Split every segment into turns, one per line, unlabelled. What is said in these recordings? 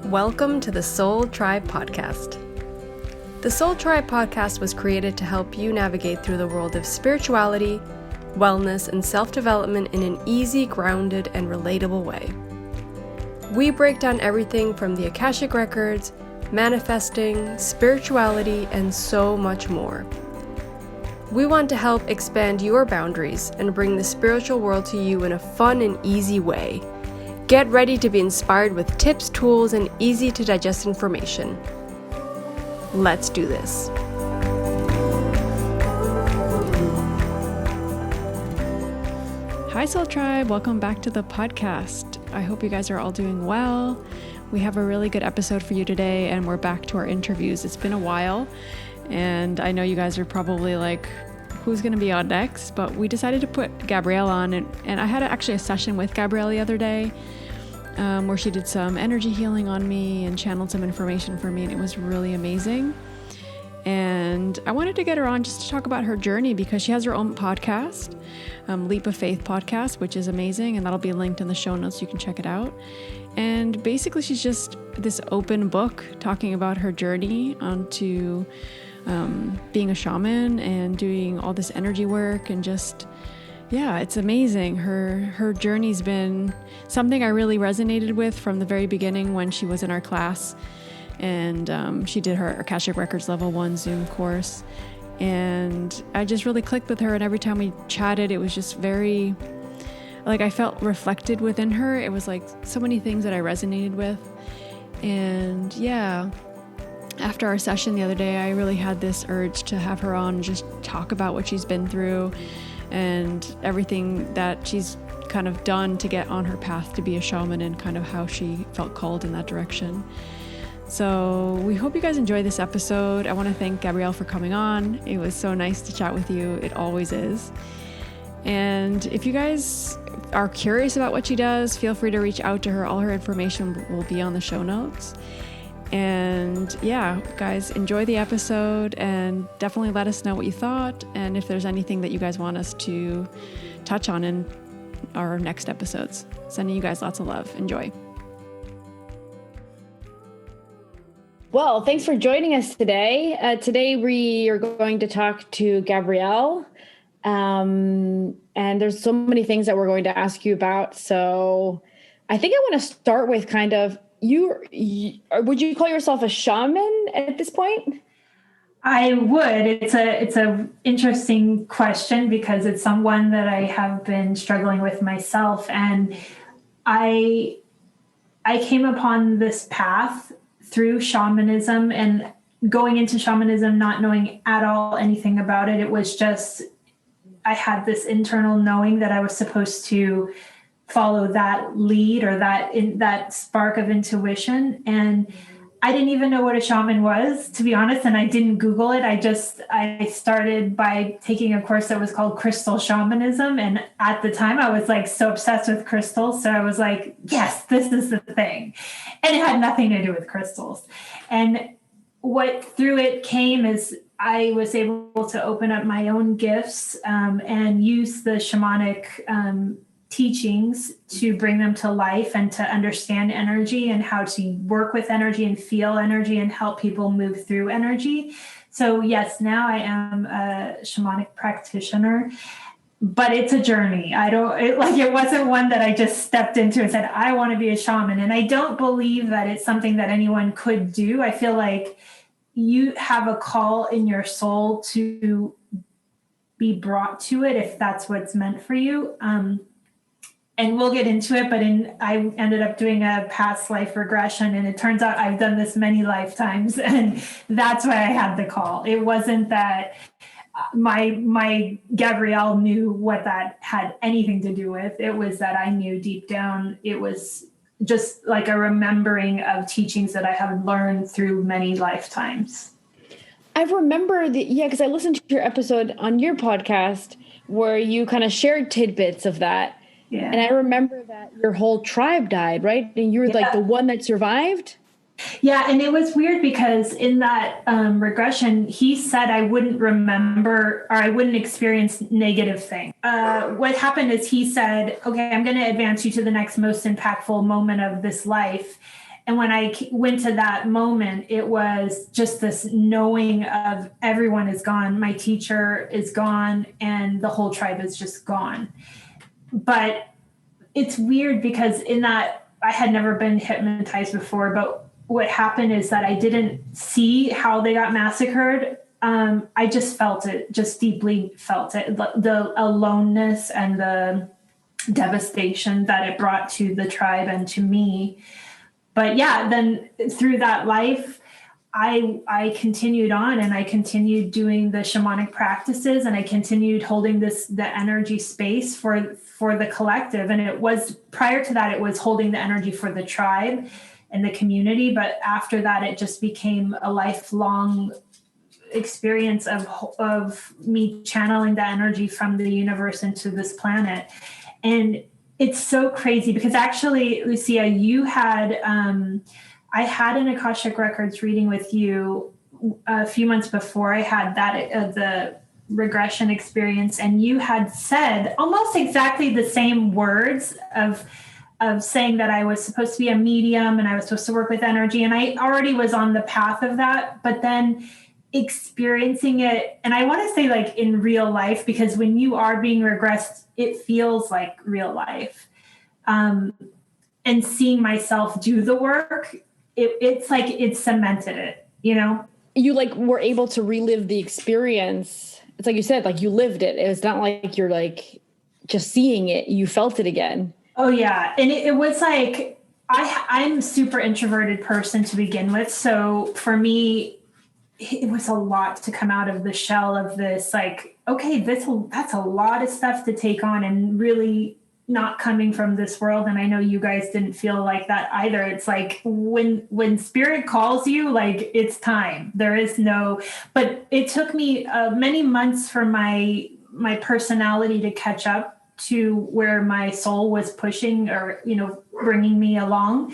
Welcome to the Soul Tribe Podcast. The Soul Tribe Podcast was created to help you navigate through the world of spirituality, wellness, and self-development in an easy, grounded, and relatable way. We break down everything from the Akashic Records, manifesting, spirituality, and so much more. We want to help expand your boundaries and bring the spiritual world to you in a fun and easy way. Get ready to be inspired with tips, tools, and easy to digest information. Let's do this. Hi Soul Tribe, welcome back to the podcast. I hope you guys are all doing well. We have a really good episode for you today, and we're back to our interviews. It's been a while, and I know you guys are probably like, who's going to be on next? But we decided to put Gabrielle on, and I had actually a session with Gabrielle the other day where she did some energy healing on me and channeled some information for me, and it was really amazing. And I wanted to get her on just to talk about her journey because she has her own podcast, Leap of Faith podcast, which is amazing, and that'll be linked in the show notes. You can check it out. And basically, she's just this open book talking about her journey onto being a shaman and doing all this energy work, and just, yeah, it's amazing. Her journey's been something I really resonated with from the very beginning when she was in our class, and she did her Akashic Records Level 1 Zoom course, and I just really clicked with her, and every time we chatted, it was just very, like, I felt reflected within her. It was like so many things that I resonated with, and yeah, after our session the other day, I really had this urge to have her on and just talk about what she's been through and everything that she's kind of done to get on her path to be a shaman, and kind of how she felt called in that direction. So we hope you guys enjoy this episode. I want to thank Gabrielle for coming on. It was so nice to chat with you. It always is. And if you guys are curious about what she does, feel free to reach out to her. All her information will be on the show notes. And yeah, guys, enjoy the episode and definitely let us know what you thought, and if there's anything that you guys want us to touch on in our next episodes. Sending you guys lots of love. Enjoy. Well, thanks for joining us today. Today we are going to talk to Gabrielle, and there's so many things that we're going to ask you about. So I think I want to start with kind of, would you call yourself a shaman at this point?
I would. It's a interesting question because it's someone that I have been struggling with myself, and I came upon this path through shamanism, and going into shamanism not knowing at all anything about it. It was just, I had this internal knowing that I was supposed to follow that lead, or that spark of intuition. And I didn't even know what a shaman was, to be honest. And I didn't Google it. I started by taking a course that was called Crystal Shamanism. And at the time I was like so obsessed with crystals. So I was like, yes, this is the thing. And it had nothing to do with crystals. And what through it came is I was able to open up my own gifts and use the shamanic teachings to bring them to life, and to understand energy and how to work with energy and feel energy and help people move through energy. So yes, now I am a shamanic practitioner, but it's a journey. It wasn't one that I just stepped into and said, I want to be a shaman. And I don't believe that it's something that anyone could do. I feel like you have a call in your soul to be brought to it if that's what's meant for you. And we'll get into it, but I ended up doing a past life regression, and it turns out I've done this many lifetimes, and that's why I had the call. It wasn't that my Gabrielle knew what that had anything to do with. It was that I knew deep down. It was just like a remembering of teachings that I have learned through many lifetimes.
I remember because I listened to your episode on your podcast where you kind of shared tidbits of that. Yeah. And I remember that your whole tribe died, right? And you were like the one that survived?
Yeah, and it was weird because in that regression, he said I wouldn't remember, or I wouldn't experience negative things. What happened is he said, okay, I'm going to advance you to the next most impactful moment of this life. And when I went to that moment, it was just this knowing of everyone is gone. My teacher is gone and the whole tribe is just gone. But it's weird because in that, I had never been hypnotized before, but what happened is that I didn't see how they got massacred. I just felt it, just deeply felt it, the aloneness and the devastation that it brought to the tribe and to me. But yeah, then through that life, I continued on and I continued doing the shamanic practices and I continued holding the energy space for the collective. And it was, prior to that, it was holding the energy for the tribe and the community. But after that, it just became a lifelong experience of me channeling the energy from the universe into this planet. And it's so crazy because actually, Lucia, you had, I had an Akashic Records reading with you a few months before I had that, the regression experience. And you had said almost exactly the same words of saying that I was supposed to be a medium and I was supposed to work with energy. And I already was on the path of that, but then experiencing it, and I want to say like in real life, because when you are being regressed, it feels like real life. And seeing myself do the work, it's like it cemented it, you know?
You like were able to relive the experience. It's like you said, like you lived it. It's not like you're like just seeing it. You felt it again.
Oh yeah. And it was like, I'm a super introverted person to begin with. So for me, it was a lot to come out of the shell of this, like, okay, that's a lot of stuff to take on and really not coming from this world. And I know you guys didn't feel like that either. It's like when spirit calls you, like it's time. There is no, but it took me many months for my personality to catch up to where my soul was pushing or, you know, bringing me along.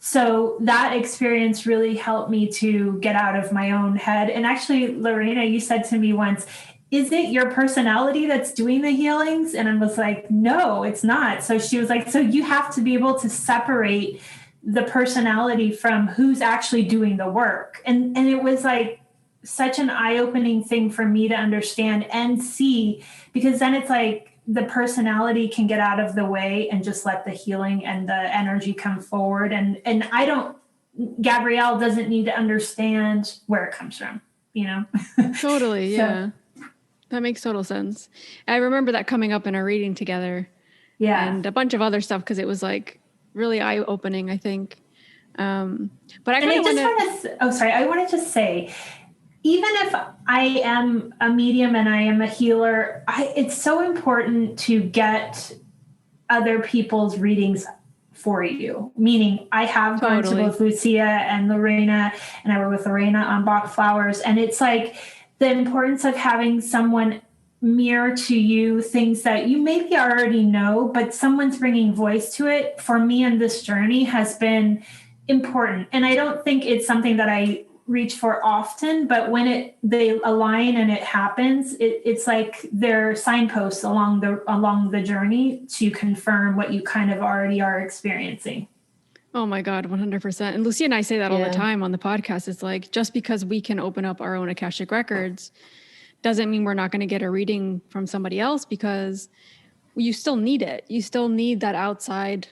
So that experience really helped me to get out of my own head. And actually, Lorena, you said to me once, is it your personality that's doing the healings? And I was like, no, it's not. So she was like, so you have to be able to separate the personality from who's actually doing the work. And it was like such an eye-opening thing for me to understand and see, because then it's like, the personality can get out of the way and just let the healing and the energy come forward. And Gabrielle doesn't need to understand where it comes from, you know?
Totally. Yeah. That makes total sense. I remember that coming up in our reading together.
Yeah.
And a bunch of other stuff, because it was like really eye-opening, I think. But I kind of
I wanted to say, even if I am a medium and I am a healer, it's so important to get other people's readings for you. Meaning I have gone to both Lucia and Lorena, and I work with Lorena on Bach flowers. And it's like the importance of having someone mirror to you things that you maybe already know, but someone's bringing voice to it. For me in this journey has been important. And I don't think it's something that I reach for often, but when they align and it happens, it's like they're signposts along the journey to confirm what you kind of already are experiencing.
Oh my God, 100%. And Lucia and I say that all the time on the podcast. It's like, just because we can open up our own Akashic Records doesn't mean we're not going to get a reading from somebody else, because you still need it. You still need that outside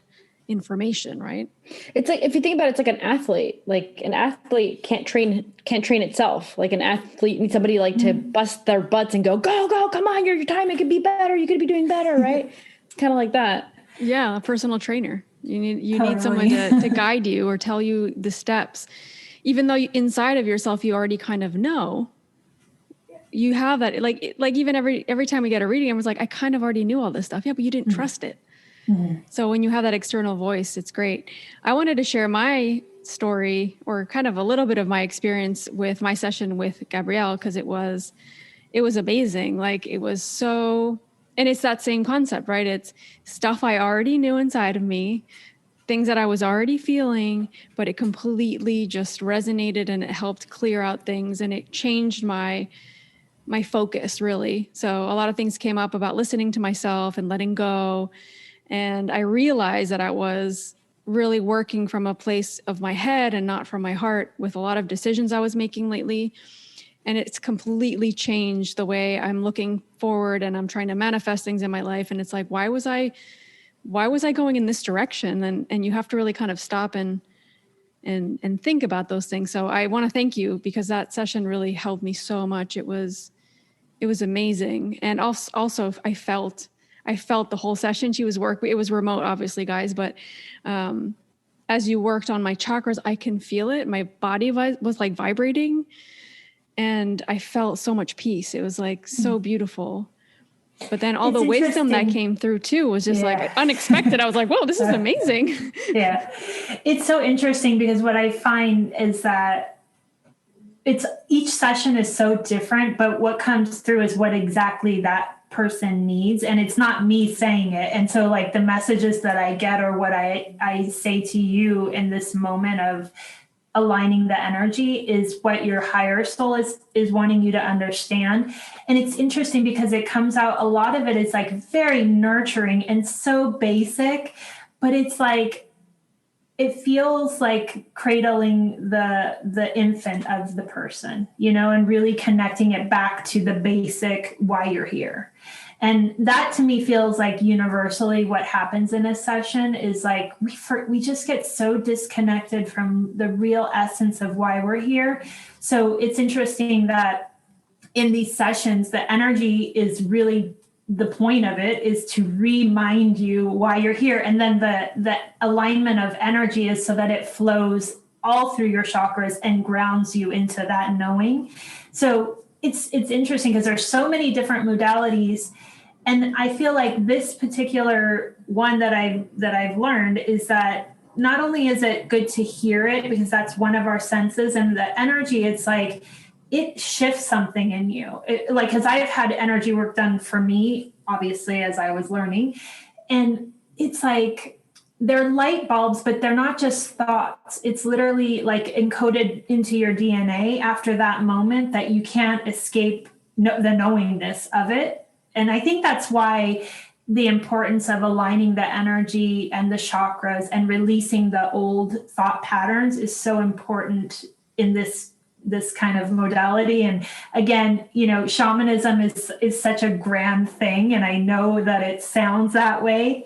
information, right?
It's like, if you think about it, it's like an athlete. Like an athlete can't train itself. Like an athlete needs somebody like to bust their butts and go, come on, your time, it could be better. You could be doing better, right? It's kind of like that.
Yeah, a personal trainer. You need someone to guide you or tell you the steps, even though inside of yourself you already kind of know. You have that, like even every time we get a reading, I was like, I kind of already knew all this stuff. Yeah, but you didn't trust it. So when you have that external voice, it's great. I wanted to share my story, or kind of a little bit of my experience with my session with Gabrielle, because it was amazing. Like it was so, and it's that same concept, right? It's stuff I already knew inside of me, things that I was already feeling, but it completely just resonated and it helped clear out things, and it changed my focus, really. So a lot of things came up about listening to myself and letting go. And I realized that I was really working from a place of my head and not from my heart with a lot of decisions I was making lately. And it's completely changed the way I'm looking forward and I'm trying to manifest things in my life. And it's like, why was I going in this direction? And you have to really kind of stop and think about those things. So I want to thank you, because that session really helped me so much. It was amazing. And also I felt the whole session. It was remote, obviously, guys, but, as you worked on my chakras, I can feel it. My body was like vibrating, and I felt so much peace. It was like so beautiful. But then all the wisdom that came through too was just like unexpected. I was like, whoa, this is amazing.
Yeah. It's so interesting, because what I find is that each session is so different, but what comes through is what exactly that person needs. And it's not me saying it. And so like the messages that I get, or what I say to you in this moment of aligning the energy, is what your higher soul is wanting you to understand. And it's interesting because it comes out, a lot of it is like very nurturing and so basic, but it's like, it feels like cradling the infant of the person, and really connecting it back to the basic why you're here. And that to me feels like universally what happens in a session is like we just get so disconnected from the real essence of why we're here. So it's interesting that in these sessions, the energy is really, the point of it is to remind you why you're here. And then the alignment of energy is so that it flows all through your chakras and grounds you into that knowing. So it's interesting because there's so many different modalities. And I feel like this particular one that I've learned is that not only is it good to hear it, because that's one of our senses, and the energy, it's like, it shifts something in you. Because I've had energy work done for me, obviously, as I was learning. And it's like, they're light bulbs, but they're not just thoughts. It's literally like encoded into your DNA after that moment, that you can't escape the knowingness of it. And I think that's why the importance of aligning the energy and the chakras and releasing the old thought patterns is so important in this kind of modality. And again, shamanism is such a grand thing. And I know that it sounds that way,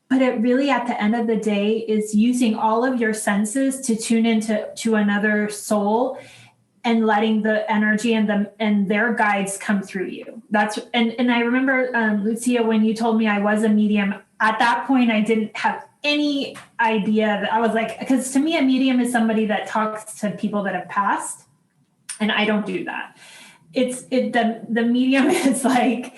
but it really, at the end of the day, is using all of your senses to tune into another soul, and letting the energy and their guides come through you. And I remember, Lucia, when you told me I was a medium, at that point, I didn't have any idea that I was like, because to me, a medium is somebody that talks to people that have passed. And I don't do that. The medium is like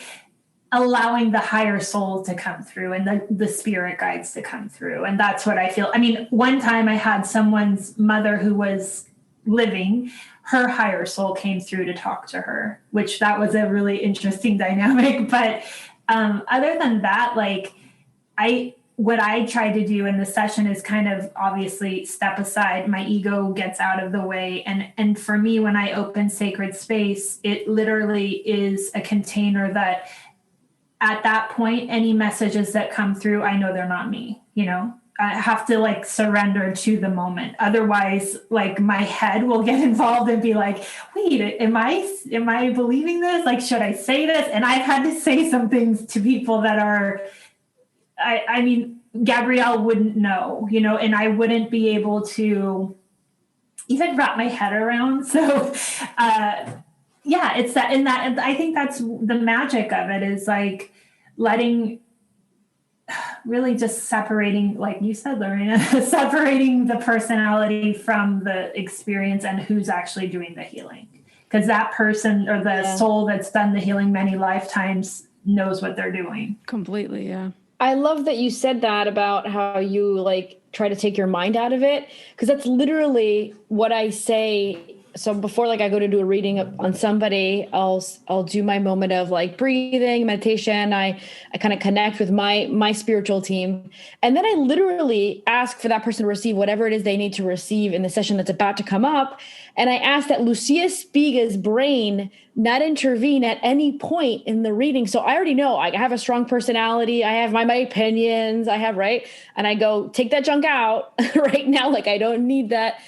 allowing the higher soul to come through and the spirit guides to come through. And that's what I feel. I mean, one time I had someone's mother who was living, her higher soul came through to talk to her, which that was a really interesting dynamic. But other than that, like what I try to do in the session is kind of obviously step aside. My ego gets out of the way. And for me, when I open sacred space, it literally is a container that at that point, any messages that come through, I know they're not me, I have to like surrender to the moment. Otherwise, like my head will get involved and be like, wait, am I believing this? Like, should I say this? And I've had to say some things to people that are, I mean, Gabrielle wouldn't know, and I wouldn't be able to even wrap my head around. So, it's that, and I think that's the magic of it, is like really just separating, like you said, Lorena, separating the personality from the experience and who's actually doing the healing. Because that person or the soul that's done the healing many lifetimes knows what they're doing.
Completely, yeah.
I love that you said that about how you like try to take your mind out of it, because that's literally what I say. so before like I go to do a reading on somebody, I'll do my moment of like breathing, meditation. I kind of connect with my spiritual team. And then I literally ask for that person to receive whatever it is they need to receive in the session that's about to come up. And I ask that Lucia Spiga's brain not intervene at any point in the reading. So I already know I have a strong personality. I have my opinions. I have, right. And I go, take that junk out right now. Like, I don't need that.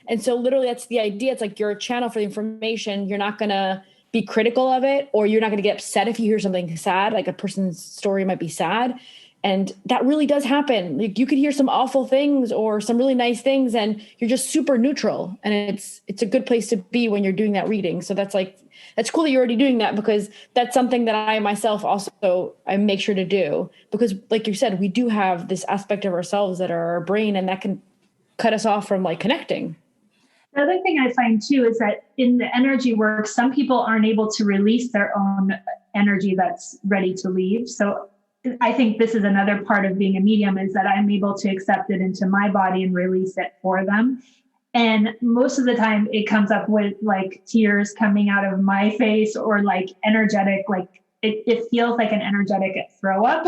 And so literally that's the idea. It's like you're a channel for the information. You're not going to be critical of it, or you're not going to get upset if you hear something sad, like a person's story might be sad. And that really does happen. Like you could hear some awful things or some really nice things, and you're just super neutral. And it's a good place to be when you're doing that reading. So that's cool that you're already doing that, because that's something that I myself also, I make sure to do, because like you said, we do have this aspect of ourselves that are our brain, and that can cut us off from like connecting.
The other thing I find too is that in the energy work, some people aren't able to release their own energy that's ready to leave. So I think this is another part of being a medium, is that I'm able to accept it into my body and release it for them. And most of the time it comes up with like tears coming out of my face, or like energetic, like it feels like an energetic throw up.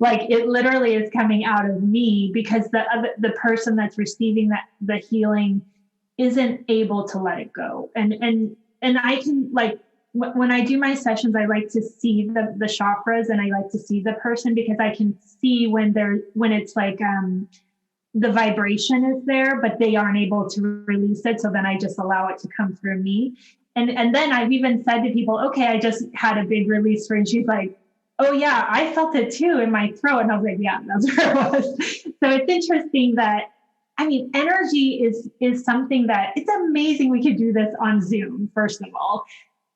Like it literally is coming out of me, because the person that's receiving the healing isn't able to let it go. And I can, like, when I do my sessions, I like to see the chakras, and I like to see the person, because I can see when it's like, the vibration is there, but they aren't able to release it. So then I just allow it to come through me. And then I've even said to people, okay, I just had a big release for, and she's like, oh yeah, I felt it too in my throat. And I was like, yeah, that's where it was. So it's interesting that, I mean, energy is something that, it's amazing we could do this on Zoom, first of all.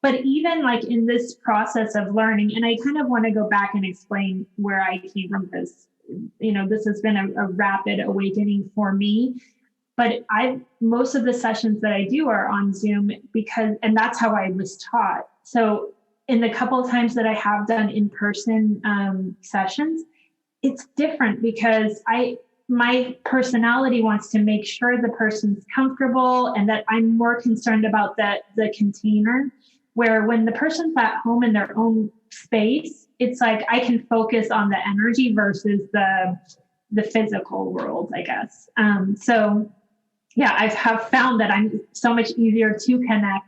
But even like in this process of learning, and I kind of want to go back and explain where I came from, because, you know, this has been a rapid awakening for me. But most of the sessions that I do are on Zoom, and that's how I was taught. So in the couple of times that I have done in-person sessions, it's different, because my personality wants to make sure the person's comfortable, and that I'm more concerned about the container, where when the person's at home in their own space, it's like I can focus on the energy versus the physical world, I guess. So yeah, I have found that I'm so much easier to connect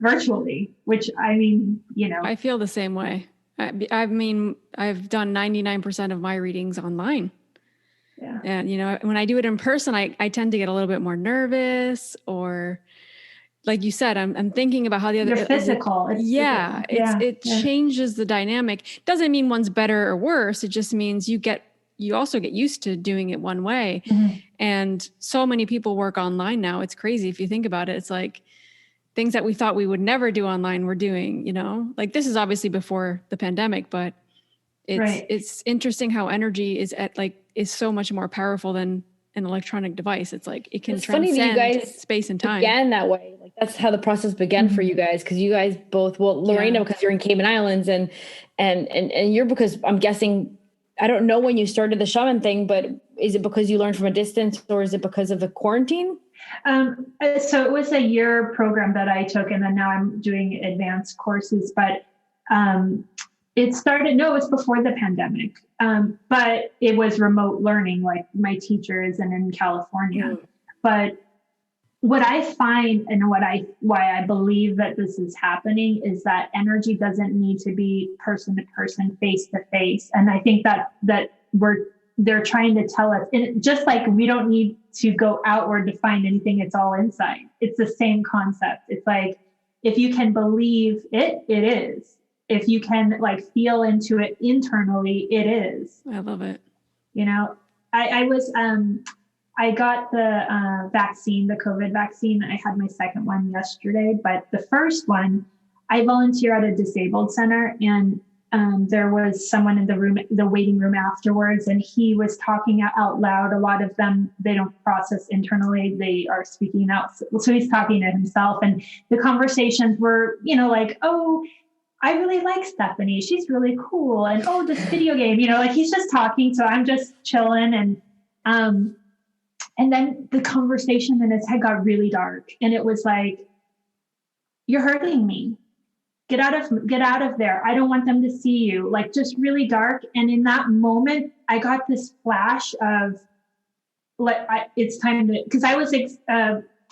virtually, which, I mean, you know.
I feel the same way. I mean, I've done 99% of my readings online. Yeah. And, you know, when I do it in person, I tend to get a little bit more nervous, or like you said, I'm thinking about how the other,
you're physical.
It changes the dynamic. Doesn't mean one's better or worse. It just means you also get used to doing it one way. Mm-hmm. And so many people work online now. It's crazy. If you think about it, it's like things that we thought we would never do online, we're doing, you know, like this is obviously before the pandemic, but it's interesting how energy is so much more powerful than an electronic device. It's like it can transcend
funny that you guys
space and time.
Began that way. Like that's how the process began for you guys, because you guys both, well, Lorena, because you're in Cayman Islands, and you're, because I'm guessing, I don't know when you started the shaman thing, but is it because you learned from a distance, or is it because of the quarantine?
So it was a year program that I took, and then now I'm doing advanced courses, but it was before the pandemic, but it was remote learning. Like my teacher isn't in California. Mm. But what I find, and why I believe that this is happening, is that energy doesn't need to be person to person, face to face. And I think that they're trying to tell us, and just like we don't need to go outward to find anything, it's all inside. It's the same concept. It's like, if you can believe it, it is. If you can like feel into it internally, it is.
I love it.
You know, I got the vaccine, the COVID vaccine. I had my second one yesterday, but the first one, I volunteer at a disabled center, and there was someone in the waiting room afterwards, and he was talking out loud. A lot of them, they don't process internally. They are speaking out. So he's talking to himself, and the conversations were, you know, like, oh, I really like Stephanie. She's really cool. And, oh, this video game, you know, like he's just talking. So I'm just chilling. And then the conversation in his head got really dark. And it was like, you're hurting me. Get out of there. I don't want them to see you. Like, just really dark. And in that moment, I got this flash of it's time to, because I was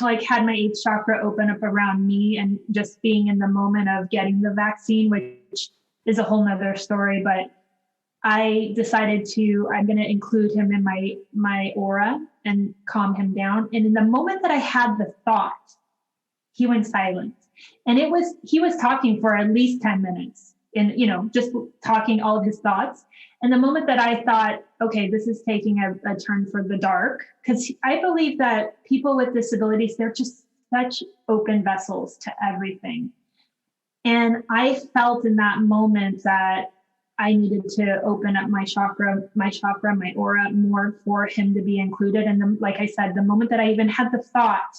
like had my 8th chakra open up around me, and just being in the moment of getting the vaccine, which is a whole nother story. But I decided I'm going to include him in my aura and calm him down. And in the moment that I had the thought, he went silent. And he was talking for at least 10 minutes and, just talking all of his thoughts. And the moment that I thought, okay, this is taking a turn for the dark, because I believe that people with disabilities, they're just such open vessels to everything. And I felt in that moment that I needed to open up my chakra, my aura more for him to be included. And then, like I said, the moment that I even had the thought,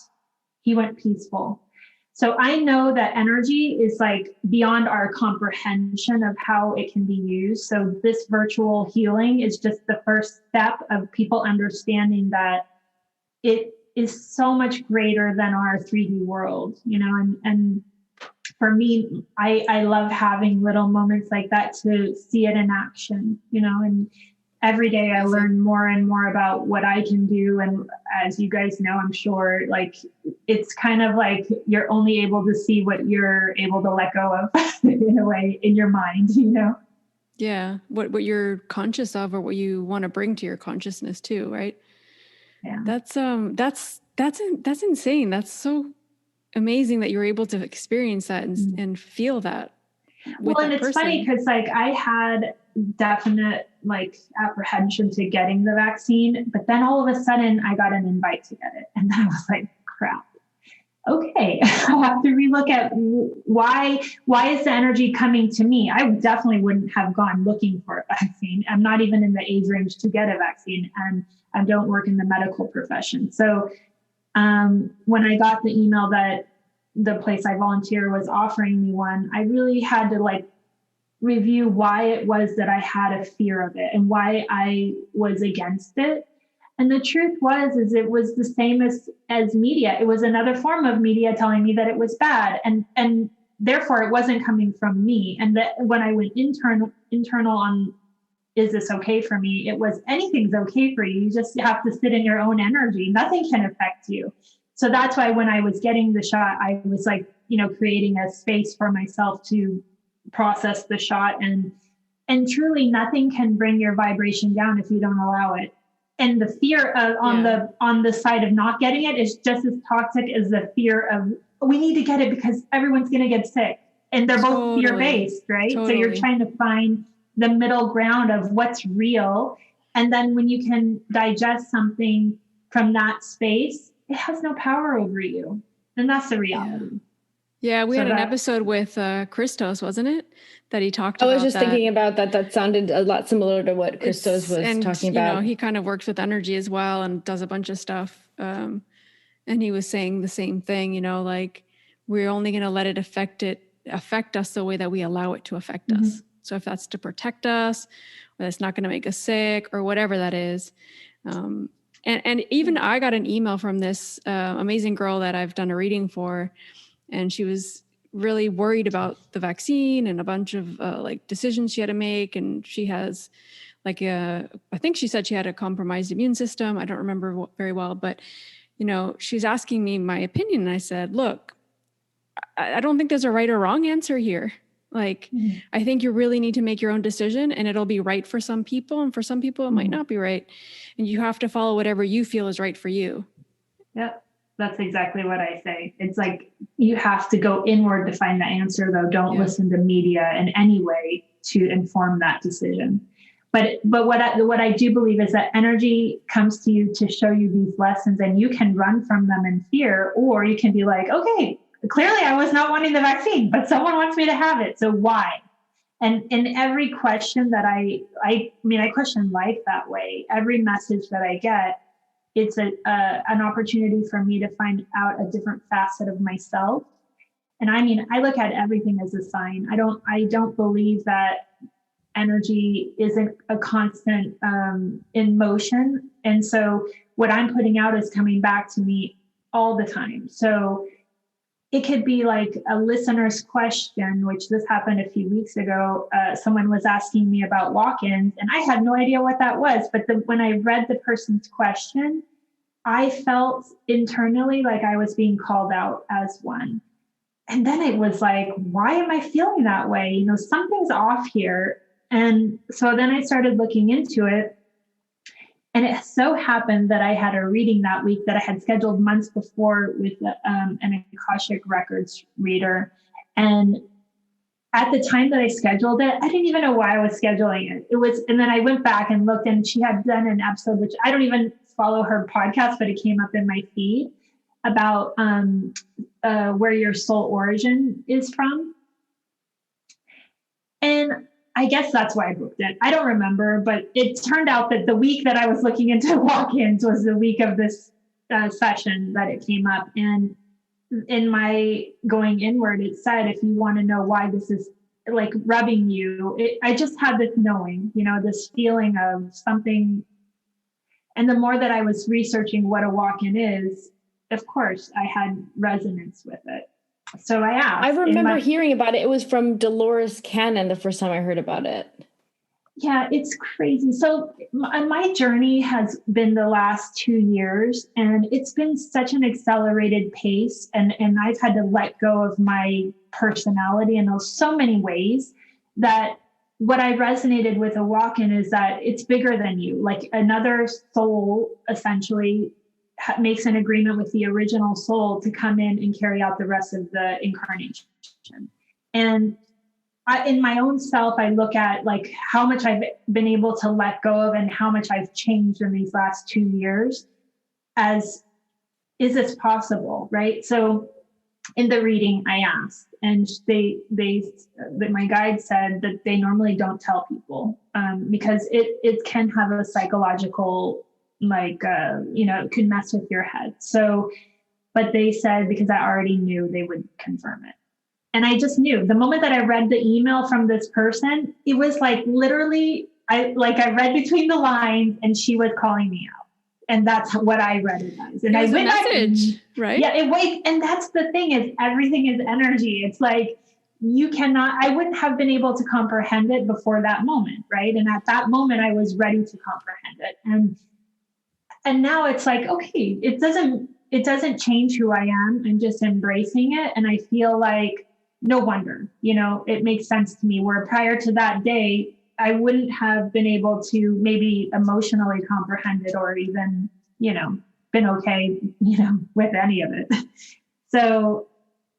he went peaceful. So I know that energy is like beyond our comprehension of how it can be used. So this virtual healing is just the first step of people understanding that it is so much greater than our 3D world, and for me, I love having little moments like that to see it in action, and every day I learn more and more about what I can do. And as you guys know, I'm sure, like, it's kind of like you're only able to see what you're able to let go of in a way, in your mind,
Yeah. What you're conscious of, or what you want to bring to your consciousness too, right?
Yeah.
That's insane. That's so amazing that you're able to experience that and feel that.
Well, and it's funny because like I had definite like apprehension to getting the vaccine, but then all of a sudden I got an invite to get it. And then I was like, crap. Okay, I'll have to relook at why is the energy coming to me? I definitely wouldn't have gone looking for a vaccine. I'm not even in the age range to get a vaccine, and I don't work in the medical profession. So when I got the email that the place I volunteer was offering me one, I really had to like review why it was that I had a fear of it and why I was against it. And the truth is it was the same as media. It was another form of media telling me that it was bad. And therefore it wasn't coming from me. And that when I went internal on, is this okay for me? It was, anything's okay for you. You just have to sit in your own energy. Nothing can affect you. So that's why when I was getting the shot, I was like, creating a space for myself to process the shot. And truly nothing can bring your vibration down if you don't allow it. And the fear of on the side of not getting it is just as toxic as the fear of, we need to get it because everyone's going to get sick. And they're both fear-based, right? Totally. So you're trying to find the middle ground of what's real. And then when you can digest something from that space, it has no power over you. And that's the reality.
Yeah, we had an episode with Christos, wasn't it? That he talked about.
I was just thinking about that. That sounded a lot similar to what Christos was talking about.
He kind of works with energy as well and does a bunch of stuff. And he was saying the same thing, like we're only going to let it affect us the way that we allow it to affect us. So if that's to protect us, or that's not going to make us sick or whatever that is. And even I got an email from this amazing girl that I've done a reading for, and she was really worried about the vaccine and a bunch of like decisions she had to make. And she has like I think she said she had a compromised immune system. I don't remember very well, but she's asking me my opinion. And I said, look, I don't think there's a right or wrong answer here. Like, I think you really need to make your own decision, and it'll be right for some people. And for some people, it might not be right. And you have to follow whatever you feel is right for you.
Yep. That's exactly what I say. It's like, you have to go inward to find the answer, though. Don't listen to media in any way to inform that decision. But what I do believe is that energy comes to you to show you these lessons, and you can run from them in fear, or you can be like, okay, clearly I was not wanting the vaccine, but someone wants me to have it. So why? And in every question that I question life that way. Every message that I get, it's an opportunity for me to find out a different facet of myself. And I look at everything as a sign. I don't believe that energy isn't a constant in motion. And so what I'm putting out is coming back to me all the time. So it could be like a listener's question, which this happened a few weeks ago. Someone was asking me about walk-ins, and I had no idea what that was. But when I read the person's question, I felt internally like I was being called out as one. And then it was like, why am I feeling that way? You know, something's off here. And so then I started looking into it. And it so happened that I had a reading that week that I had scheduled months before with an Akashic Records reader. And at the time that I scheduled it, I didn't even know why I was scheduling it. And then I went back and looked, and she had done an episode, which I don't even follow her podcast, but it came up in my feed, about where your soul origin is from. And I guess that's why I booked it. I don't remember, but it turned out that the week that I was looking into walk-ins was the week of this session that it came up. And in my going inward, it said, if you want to know why this is like rubbing you, I just had this knowing, you know, this feeling of something. And the more that I was researching what a walk-in is, of course, I had resonance with it. So I asked.
I remember hearing about it. It was from Dolores Cannon the first time I heard about it.
Yeah, it's crazy. So my journey has been the last 2 years, and it's been such an accelerated pace. And I've had to let go of my personality in so many ways that what I resonated with a walk-in is that it's bigger than you. Like another soul essentially makes an agreement with the original soul to come in and carry out the rest of the incarnation. And in my own self, I look at like how much I've been able to let go of and how much I've changed in these last 2 years as, is this possible? Right. So in the reading I asked, and my guide said that they normally don't tell people because it can have a psychological, it could mess with your head. So, but they said, because I already knew, they would confirm it. And I just knew the moment that I read the email from this person, it was like literally, I read between the lines and she was calling me out. And that's what I read it as. And
it was
I went
a message, right?
Yeah, and that's the thing is everything is energy. It's like I wouldn't have been able to comprehend it before that moment, right? And at that moment, I was ready to comprehend it. And now it's like, okay, it doesn't change who I am. I'm just embracing it. And I feel like, no wonder, it makes sense to me, where prior to that day, I wouldn't have been able to maybe emotionally comprehend it or even, been okay, with any of it. So,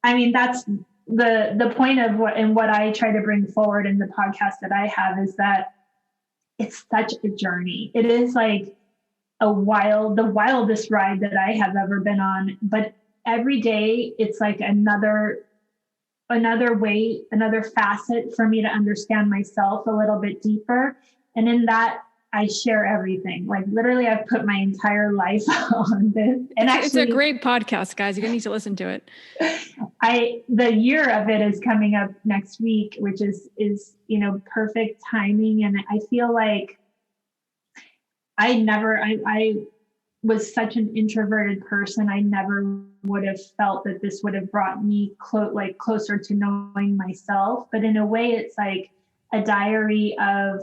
I mean, that's the point of what I try to bring forward in the podcast that I have is that it's such a journey. It is like the wildest ride that I have ever been on. But every day it's like another way, another facet for me to understand myself a little bit deeper. And in that, I share everything. Like literally, I've put my entire life on this. And actually,
it's a great podcast, guys. You're gonna need to listen to it.
The year of it is coming up next week, which is perfect timing. And I feel like I was such an introverted person. I never would have felt that this would have brought me closer to knowing myself. But in a way, it's like a diary of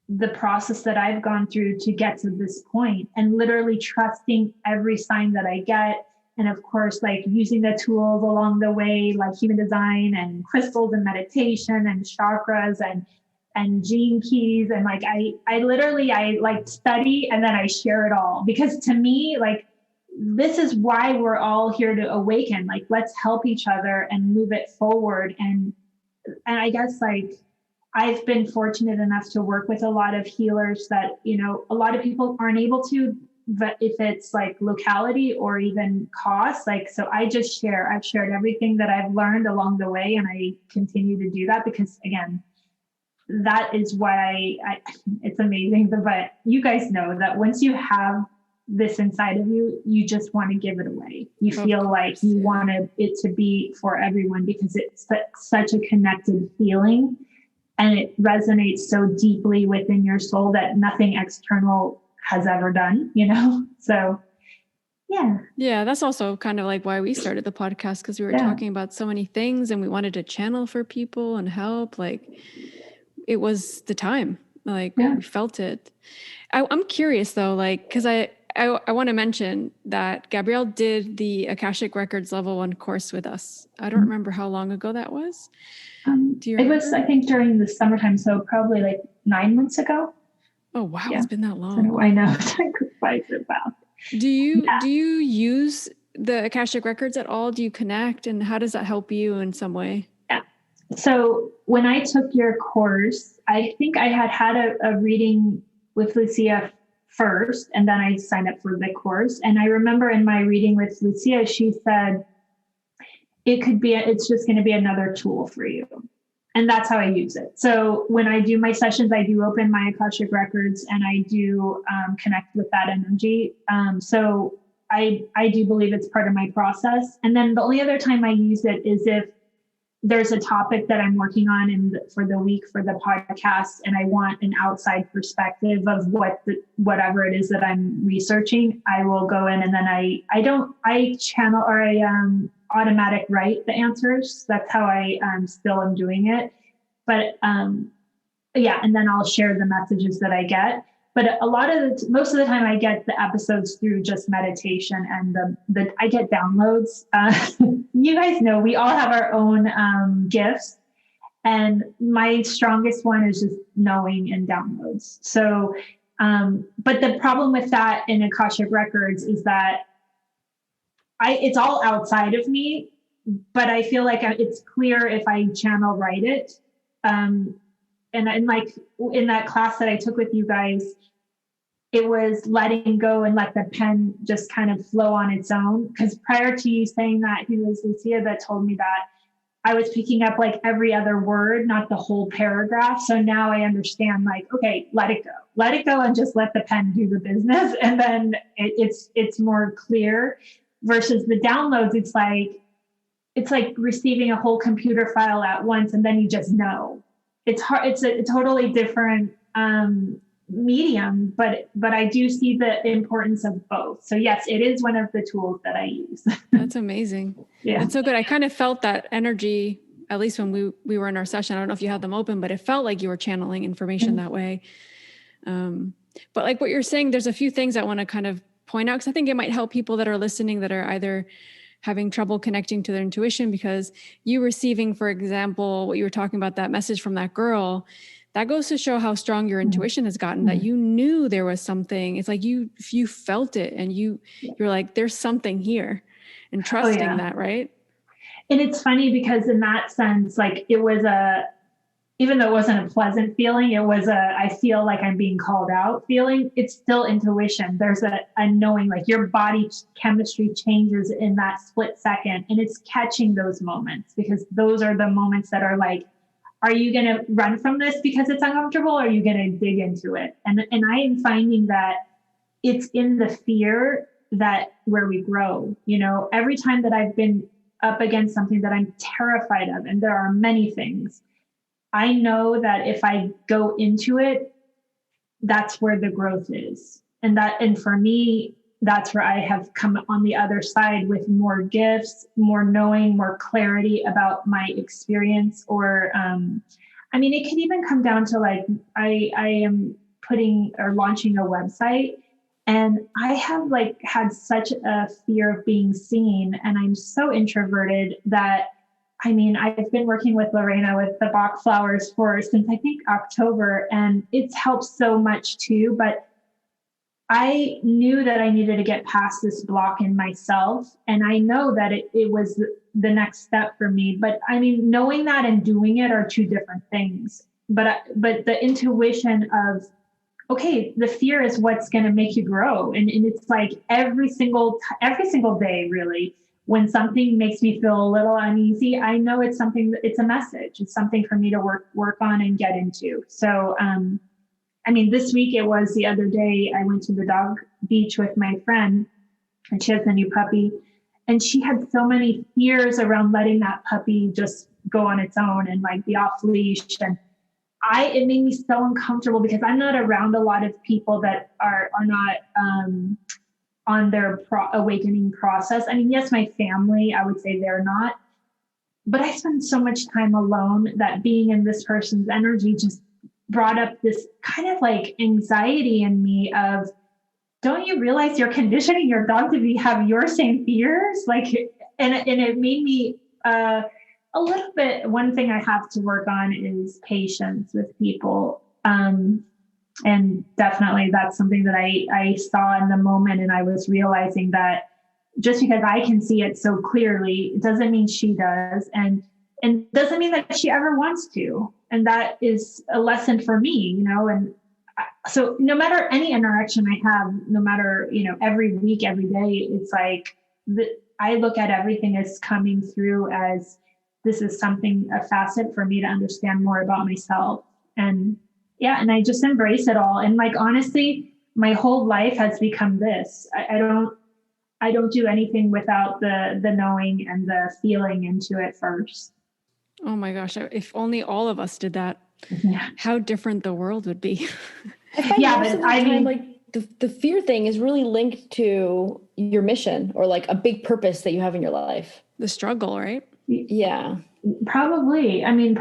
the process that I've gone through to get to this point, and literally trusting every sign that I get. And of course, like using the tools along the way, like human design and crystals and meditation and chakras and gene keys. And like, I literally study and then I share it all, because to me, like, this is why we're all here to awaken. Like, let's help each other and move it forward. And I guess like I've been fortunate enough to work with a lot of healers that, a lot of people aren't able to, but if it's like locality or even cost, like, so I've shared everything that I've learned along the way. And I continue to do that because again, that is why it's amazing. But you guys know that once you have this inside of you, you just want to give it away. You feel like you want it to be for everyone because it's such a connected feeling and it resonates so deeply within your soul that nothing external has ever done, So
Yeah, that's also kind of like why we started the podcast, because we were talking about so many things and we wanted to channel for people and help. Like, it was the time. Like, we felt it. I'm curious though, like, because I want to mention that Gabrielle did the Akashic Records Level 1 course with us. I don't remember how long ago that was. Do you remember?
It was, I think, during the summertime, so probably like 9 months ago.
Oh, wow. It's been that long.
So I know. Time flies about.
Do you use the Akashic Records at all? Do you connect, and how does that help you in some way?
Yeah. So when I took your course, I think I had a reading with Lucia first, and then I signed up for the course. And I remember in my reading with Lucia, she said, it's just going to be another tool for you. And that's how I use it. So when I do my sessions, I do open my Akashic Records and I do connect with that energy. So I do believe it's part of my process. And then the only other time I use it is if there's a topic that I'm working on for the week for the podcast, and I want an outside perspective of whatever it is that I'm researching. I will go in and then I channel, or I automatic write the answers. That's how I still am doing it. But and then I'll share the messages that I get. But most of the time I get the episodes through just meditation, and I get downloads. You guys know we all have our own gifts, and my strongest one is just knowing and downloads. So, but the problem with that in Akashic Records is that it's all outside of me, but I feel like it's clear if I channel write it. And like in that class that I took with you guys, it was letting go and let the pen just kind of flow on its own. Because prior to you saying that, it was Lucia that told me that I was picking up like every other word, not the whole paragraph. So now I understand, like, okay, let it go and just let the pen do the business. And then it's more clear. Versus the downloads, it's like receiving a whole computer file at once, and then you just know. It's hard. It's a totally different medium, but I do see the importance of both. So yes, it is one of the tools that I use.
That's amazing.
Yeah,
that's so good. I kind of felt that energy, at least when we were in our session. I don't know if you had them open, but it felt like you were channeling information that way. But like what you're saying, there's a few things I want to kind of point out, because I think it might help people that are listening that are either having trouble connecting to their intuition, because you receiving, for example, what you were talking about, that message from that girl, that goes to show how strong your intuition has gotten, that you knew there was something. It's like you felt it, and you're like, there's something here, and trusting that, right?
And it's funny because in that sense, like it was even though it wasn't a pleasant feeling, it was I feel like I'm being called out feeling. It's still intuition. There's a knowing, like your body chemistry changes in that split second, and it's catching those moments, because those are the moments that are like, are you going to run from this because it's uncomfortable, or are you going to dig into it? And I am finding that it's in the fear where we grow. You know, every time that I've been up against something that I'm terrified of, and there are many things, I know that if I go into it, that's where the growth is. And for me, that's where I have come on the other side with more gifts, more knowing, more clarity about my experience. Or, it can even come down to like, I am putting or launching a website, and I have like had such a fear of being seen. And I'm so introverted that, I've been working with Lorena with the Bach flowers since I think October, and it's helped so much too. But I knew that I needed to get past this block in myself. And I know that it was the next step for me. But knowing that and doing it are two different things. But the intuition of, okay, the fear is what's going to make you grow. And it's like every single day, really, when something makes me feel a little uneasy, I know it's a message. It's something for me to work on and get into. So, this week, it was the other day, I went to the dog beach with my friend, and she has a new puppy, and she had so many fears around letting that puppy just go on its own and like be off leash. And it made me so uncomfortable, because I'm not around a lot of people that are not, on their awakening process. I mean, yes, my family, I would say they're not, but I spend so much time alone that being in this person's energy just brought up this kind of like anxiety in me of, don't you realize you're conditioning your dog to have your same fears? Like, and it made me a little bit, one thing I have to work on is patience with people. And definitely that's something that I saw in the moment. And I was realizing that just because I can see it so clearly, it doesn't mean she does. And doesn't mean that she ever wants to. And that is a lesson for me, you know, and so no matter any interaction I have, no matter, you know, every week, every day, it's like I look at everything as coming through as this is something, a facet for me to understand more about myself. And yeah, and I just embrace it all. And like, honestly, my whole life has become this. I don't do anything without the knowing and the feeling into it first.
Oh my gosh. If only all of us did that, how different the world would be.
I find most of the time, like the fear thing is really linked to your mission or like a big purpose that you have in your life.
The struggle, right?
Yeah.
Probably. I mean,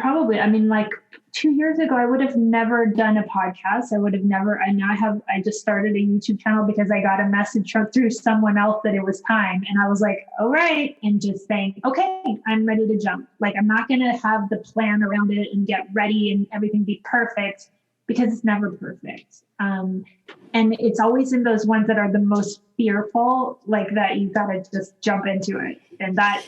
like 2 years ago, I would have never done a podcast. I would have never, I just started a YouTube channel because I got a message through someone else that it was time. And I was like, all right. And just saying, okay, I'm ready to jump. Like, I'm not going to have the plan around it and get ready and everything be perfect because it's never perfect. And it's always in those ones that are the most fearful, like that you got to just jump into it. And that's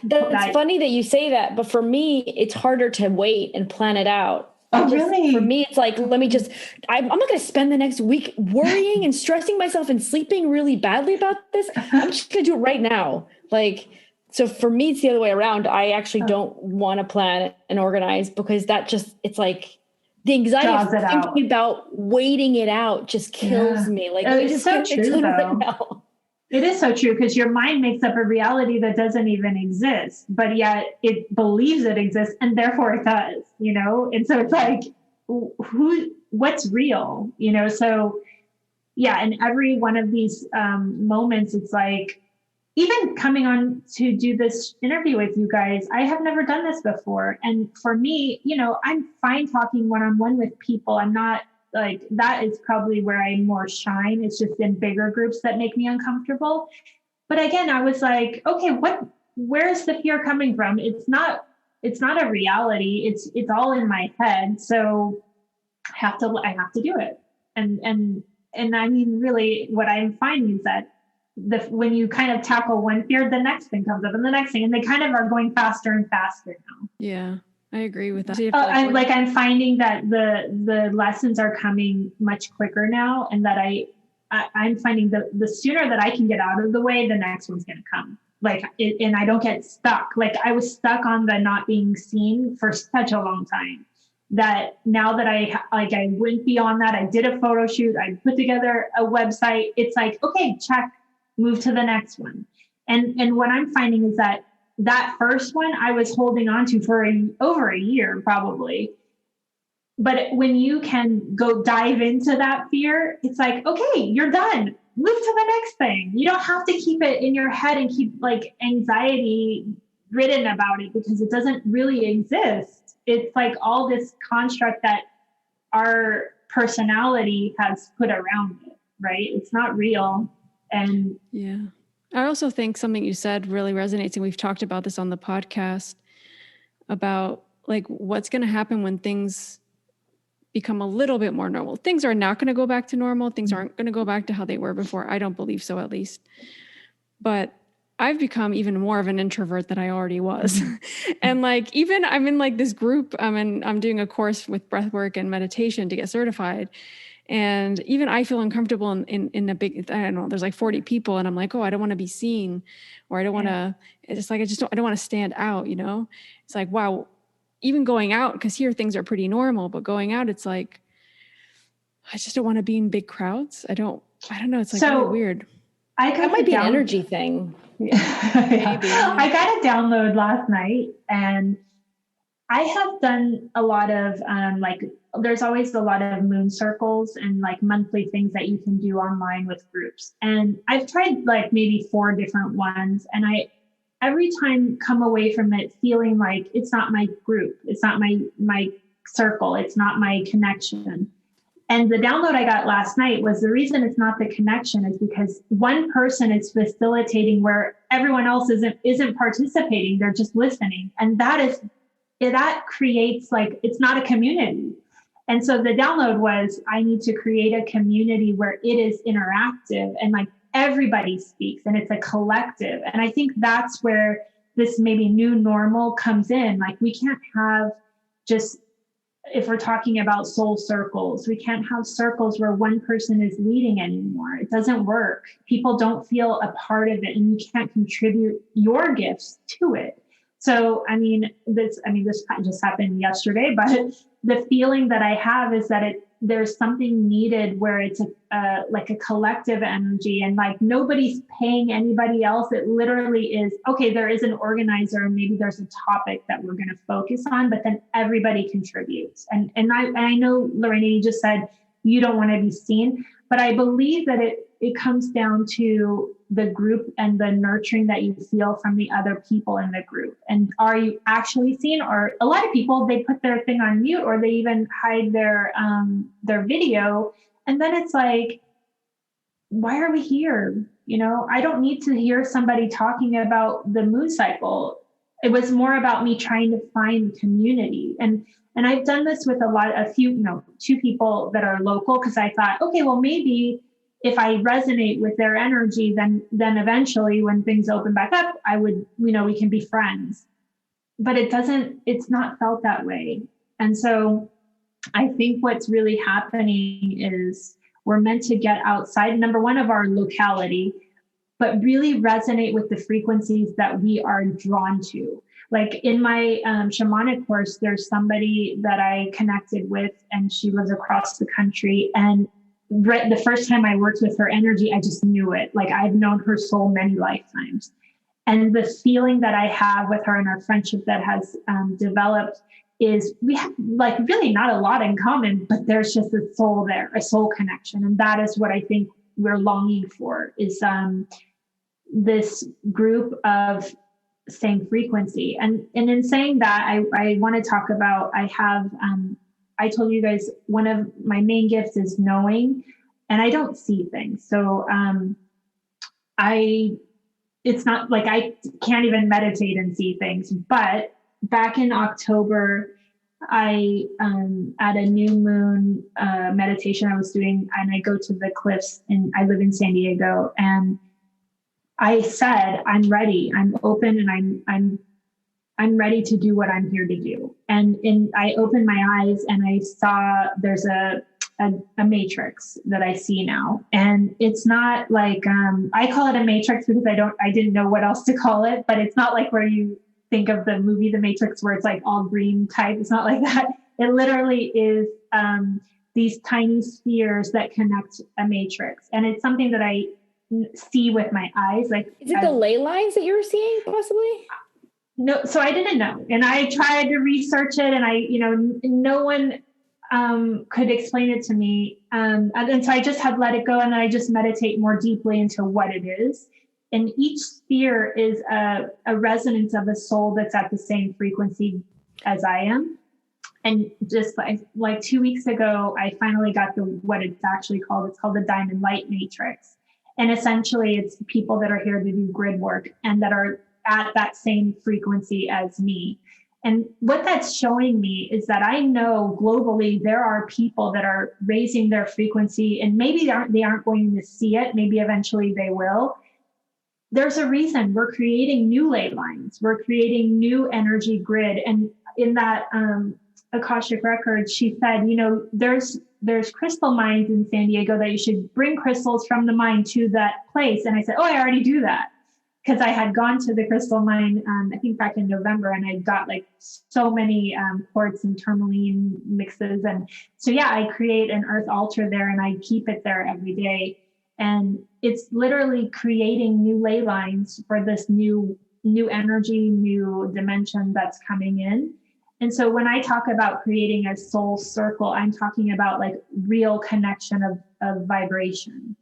funny that you say that, but for me, it's harder to wait and plan it out.
Oh, really?
For me, it's like, I'm not going to spend the next week worrying and stressing myself and sleeping really badly about this. I'm just going to do it right now. Like, so for me, it's the other way around. I actually don't want to plan and organize because it's like the anxiety of thinking about waiting it out just kills me. Like,
it's so true, though. It is so true because your mind makes up a reality that doesn't even exist, but yet it believes it exists and therefore it does, you know? And so it's like, what's real, you know? So yeah. And every one of these moments, it's like, even coming on to do this interview with you guys, I have never done this before. And for me, you know, I'm fine talking one-on-one with people. I'm not, like, that is probably where I more shine. It's just in bigger groups that make me uncomfortable. But again, I was like, okay, where's the fear coming from? It's not a reality. It's all in my head. So I have to do it. And I mean, really what I'm finding is that when you kind of tackle one fear, the next thing comes up and the next thing, and they kind of are going faster and faster now.
Yeah. I agree with that.
I'm finding that the lessons are coming much quicker now, and that I'm finding the sooner that I can get out of the way, the next one's going to come. Like, and I don't get stuck. Like, I was stuck on the not being seen for such a long time that now that I went beyond that, I did a photo shoot, I put together a website. It's like, okay, check, move to the next one. And what I'm finding is that first one I was holding on to for over a year, probably. But when you can go dive into that fear, it's like, okay, you're done. Move to the next thing. You don't have to keep it in your head and keep like anxiety ridden about it because it doesn't really exist. It's like all this construct that our personality has put around it, right? It's not real. And
yeah. I also think something you said really resonates, and we've talked about this on the podcast about like what's going to happen when things become a little bit more normal. Things are not going to go back to normal. Things aren't going to go back to how they were before. I don't believe so, at least. But I've become even more of an introvert than I already was. And like, even I'm in like this group, I'm doing a course with breathwork and meditation to get certified. And even I feel uncomfortable in a big, I don't know, there's like 40 people and I'm like, oh, I don't want to be seen, or I don't want to, it's like, I don't want to stand out, you know? It's like, wow, even going out, because here things are pretty normal, but going out, it's like, I just don't want to be in big crowds. I don't know. It's like really weird.
That might be an energy thing.
Maybe. I got a download last night, and I have done a lot of like there's always a lot of moon circles and like monthly things that you can do online with groups. And I've tried like maybe 4 different ones, and I every time come away from it feeling like it's not my group, it's not my circle, it's not my connection. And the download I got last night was the reason it's not the connection is because one person is facilitating where everyone else isn't participating. They're just listening. And that creates like, it's not a community. And so the download was, I need to create a community where it is interactive and like everybody speaks and it's a collective. And I think that's where this maybe new normal comes in. Like we can't have just, if we're talking about soul circles, we can't have circles where one person is leading anymore. It doesn't work. People don't feel a part of it, and you can't contribute your gifts to it. So, this just happened yesterday, but the feeling that I have is that there's something needed where it's like a collective energy, and like nobody's paying anybody else. It literally is, okay, there is an organizer and maybe there's a topic that we're going to focus on, but then everybody contributes. And I know, Lorena, you just said you don't want to be seen, but I believe that it comes down to the group and the nurturing that you feel from the other people in the group. And are you actually seen? Or a lot of people, they put their thing on mute, or they even hide their video. And then it's like, why are we here? I don't need to hear somebody talking about the moon cycle. It was more about me trying to find community. And I've done this with 2 people that are local, because I thought, okay, well, maybe if I resonate with their energy, then eventually when things open back up, I would, we can be friends. But it's not felt that way. And so I think what's really happening is we're meant to get outside, number one, of our locality, but really resonate with the frequencies that we are drawn to. Like in my shamanic course, there's somebody that I connected with, and she lives across the country. And the first time I worked with her energy, I just knew it. Like I've known her soul many lifetimes. And the feeling that I have with her and our friendship that has developed is we have like really not a lot in common, but there's just a soul there, a soul connection. And that is what I think we're longing for, is this group of same frequency. And in saying that, I want to talk about, I told you guys, one of my main gifts is knowing, and I don't see things. So it's not like I can't even meditate and see things. But back in October, I at a new moon meditation I was doing, and I go to the cliffs, and I live in San Diego, and I said, I'm ready, I'm open, and I'm ready to do what I'm here to do. And I opened my eyes and I saw there's a matrix that I see now. And it's not like, I call it a matrix because I didn't know what else to call it, but it's not like where you think of the movie, The Matrix, where it's like all green type. It's not like that. It literally is these tiny spheres that connect a matrix. And it's something that I see with my eyes. Like,
is it the ley lines that you were seeing possibly?
No, so I didn't know. And I tried to research it, and no one could explain it to me. And so I just had let it go, and I just meditate more deeply into what it is. And each sphere is a resonance of a soul that's at the same frequency as I am. And just like 2 weeks ago, I finally got what it's actually called. It's called the Diamond Light Matrix. And essentially it's people that are here to do grid work and that are at that same frequency as me. And what that's showing me is that I know globally there are people that are raising their frequency, and maybe they aren't going to see it. Maybe eventually they will. There's a reason we're creating new ley lines. We're creating new energy grid. And in that Akashic Records, she said, there's crystal mines in San Diego that you should bring crystals from the mine to that place. And I said, I already do that. Because I had gone to the crystal mine, I think back in November, and I got like so many quartz and tourmaline mixes. And so, I create an earth altar there, and I keep it there every day. And it's literally creating new ley lines for this new energy, new dimension that's coming in. And so when I talk about creating a soul circle, I'm talking about like real connection of vibration.